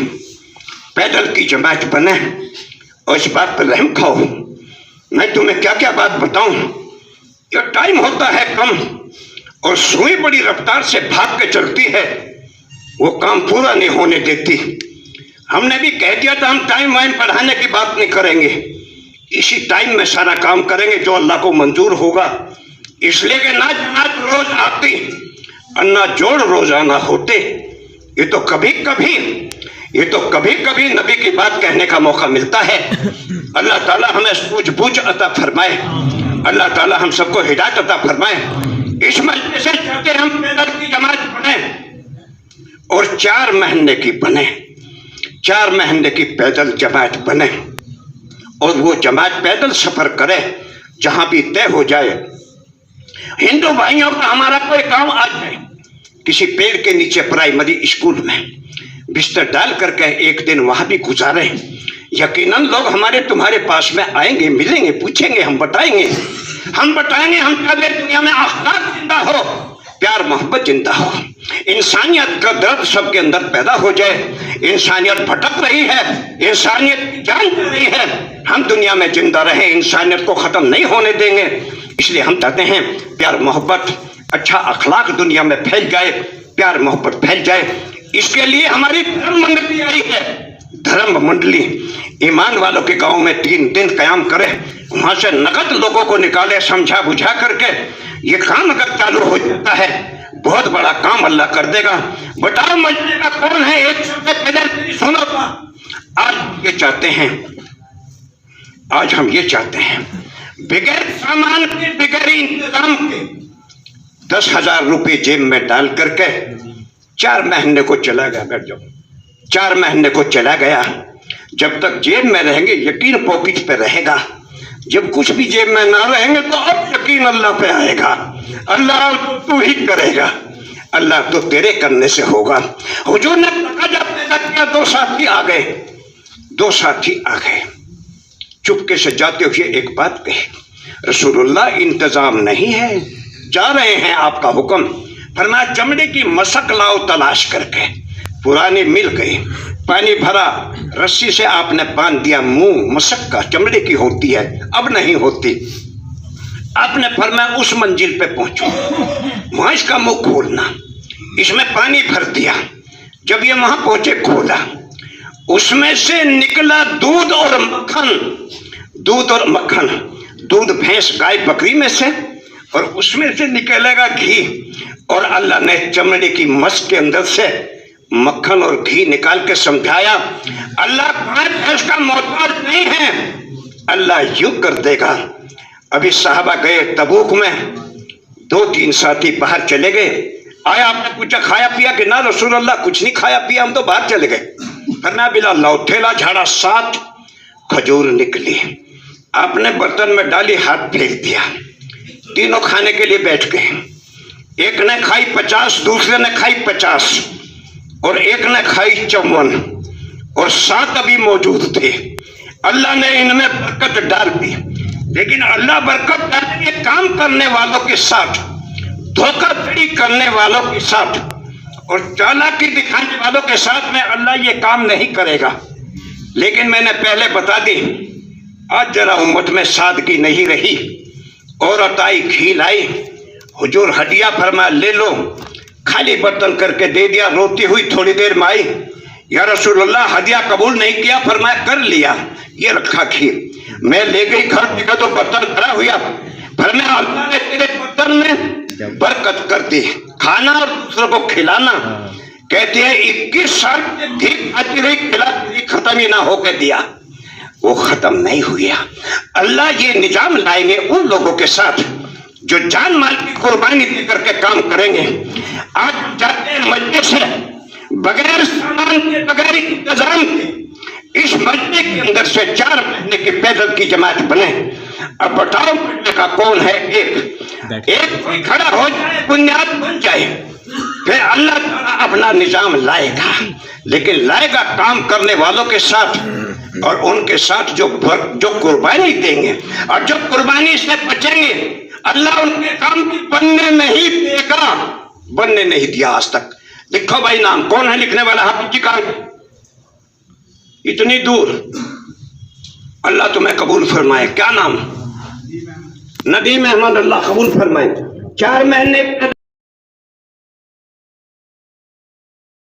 पैदल की जमात बने और इस बात पर रहम खाओ। मैं तुम्हें क्या क्या बात बताऊं। ये टाइम होता है कम और सुई बड़ी रफ्तार से भाग के चलती है, वो काम पूरा नहीं होने देती। हमने भी कह दिया था हम टाइम वाइम बढ़ाने की बात नहीं करेंगे, इसी टाइम में सारा काम करेंगे जो अल्लाह को मंजूर होगा। इसलिए कि ना जमात रोज आती और ना जोड़ रोजाना होते। ये तो कभी कभी नबी की बात कहने का मौका मिलता है। अल्लाह ताला हमें सूझबूझ अता फरमाए, अल्लाह ताला हम सबको हिदायत अता फरमाए। इस मजलिस से चाहते हम पैदल की जमात बने और 4 महीने की बने, 4 महीने की पैदल जमात बने और वो जमात पैदल सफर करे जहां भी तय हो जाए। हिंदू भाइयों का हमारा कोई काम आ जाए, किसी पेड़ के नीचे प्राइमरी स्कूल में बिस्तर डाल करके एक दिन वहां भी गुजारे, यकीनन लोग हमारे तुम्हारे पास में आएंगे, मिलेंगे, पूछेंगे, हम बताएंगे हम चाहते दुनिया में अखलाक जिंदा हो, प्यार मोहब्बत जिंदा हो, इंसानियत का दर्द सबके अंदर पैदा हो जाए। इंसानियत भटक रही है, इंसानियत जान रही है, हम दुनिया में जिंदा रहे, इंसानियत को खत्म नहीं होने देंगे। इसलिए हम चाहते हैं प्यार मोहब्बत, अच्छा अखलाक दुनिया में फैल जाए, प्यार मोहब्बत फैल जाए। इसके लिए हमारी धर्म मंडली आई है। धर्म मंडली ईमान वालों के गांव में 3 दिन कयाम करे, वहां से नकद लोगों को निकाले, समझा बुझा करके। ये काम अगर चालू हो जाता है, बहुत बड़ा काम अल्लाह कर देगा। बताओ मजलिस का कौन है एक सुनो। आज हम ये चाहते हैं बगैर सामान के, बगैर इंतजाम के 10,000 रुपये जेब में डाल करके 4 महीने को चला गया। बैठ जाओ। 4 महीने को चला गया। जब तक जेब में रहेंगे यकीन पॉकेट पे रहेगा, जब कुछ भी जेब में ना रहेंगे तो अब यकीन अल्लाह पे आएगा। अल्लाह तू ही करेगा, अल्लाह तो तेरे करने से होगा। हुजूर ने तकाजा पैदा किया, 2 साथी आ गए। 2 साथी आ गए, चुपके से जाते हुए एक बात कही, रसूलुल्लाह इंतजाम नहीं है, जा रहे हैं आपका हुक्म। फरमाया चमड़े की मशक लाओ तलाश करके। पुरानी मिल गई, पानी भरा, रस्सी से आपने बांध दिया मुंह, मशक का चमड़े की होती है, अब नहीं होती। आपने फरमाया उस मंजिल पे पहुंचो, वहां इसका मुंह खोलना, इसमें पानी भर दिया। जब ये वहां पहुंचे खोला, उसमें से निकला दूध और मक्खन। दूध और मक्खन, दूध भैंस गाय बकरी में से, और उसमें से निकलेगा घी। और अल्लाह ने चमड़े की मस्क के अंदर से मक्खन और घी निकाल के समझाया, अल्लाह गाय भैंस का मोहताज नहीं है, अल्लाह यूं कर देगा। अभी साहबा गए तबूक में, 2-3 साथी बाहर चले गए। आया, आपने पूछा खाया पिया कि ना रसूल अल्लाह? कुछ नहीं खाया पिया, हम तो बाहर चले गए। फरमाया बिलाल लाओ। ठेला झाड़ा 7 खजूर निकली, आपने बर्तन में डाली, हाथ फेंक दिया। तीनों खाने के लिए बैठ गए। एक ने खाई 50, दूसरे ने खाई 50, और एक ने खाई 54, और 7 अभी मौजूद थे। अल्लाह ने इनमें बरकत डाल दी, लेकिन अल्लाह बरकत डालेंगे काम करने वालों के साथ, धोखाधड़ी करने वालों के साथ और चालाकी दिखाने वालों के साथ में अल्लाह ये काम नहीं करेगा। लेकिन मैंने पहले बता दी, आज जरा उम्मत में सादगी नहीं रही। औरत आई, घी लाई, हुजूर हदिया फरमा ले लो, खाली बर्तन करके दे दिया। रोती हुई थोड़ी देर में आई, या रसूलुल्लाह हदिया कबूल नहीं किया? फरमाया कर लिया, ये रखा खीर। मैं ले गई घर, देखा तो बर्तन भरा हुआ। फरमाया अल्लाह ने तेरे बर्तन में बरकत कर दी, खाना और दूसरों को खिलाना। कहते हैं 21 साल ठीक आती रही, खिला खत्म ही ना होके दिया, वो खत्म नहीं हुआ। अल्लाह ये निजाम लाएंगे उन लोगों के साथ जो जान माल की कुर्बानी देकर के काम करेंगे। आज जाते हैं मस्जिद से बगैर सामान के, बगैर इंतजाम के, इस मस्जिद के अंदर से 4 महीने की पैदल की जमात बने। अब बताओ पढ़ने का कौन है? एक कोई खड़ा हो जाए, बुनियाद बन जाए, फिर अल्लाह ताला अपना निजाम लाएगा। लेकिन लाएगा काम करने वालों के साथ, और उनके साथ जो कुर्बानी देंगे और जो कुर्बानी से बचेंगे, अल्लाह उनके काम की बनने नहीं देगा, बनने नहीं दिया आज तक। लिखो भाई नाम कौन है लिखने वाला? हाफिज जी कहाँ? इतनी दूर। अल्लाह तुम्हें कबूल फरमाए। क्या नाम? नदीम अहमद, अल्लाह कबूल फरमाए। 4 महीने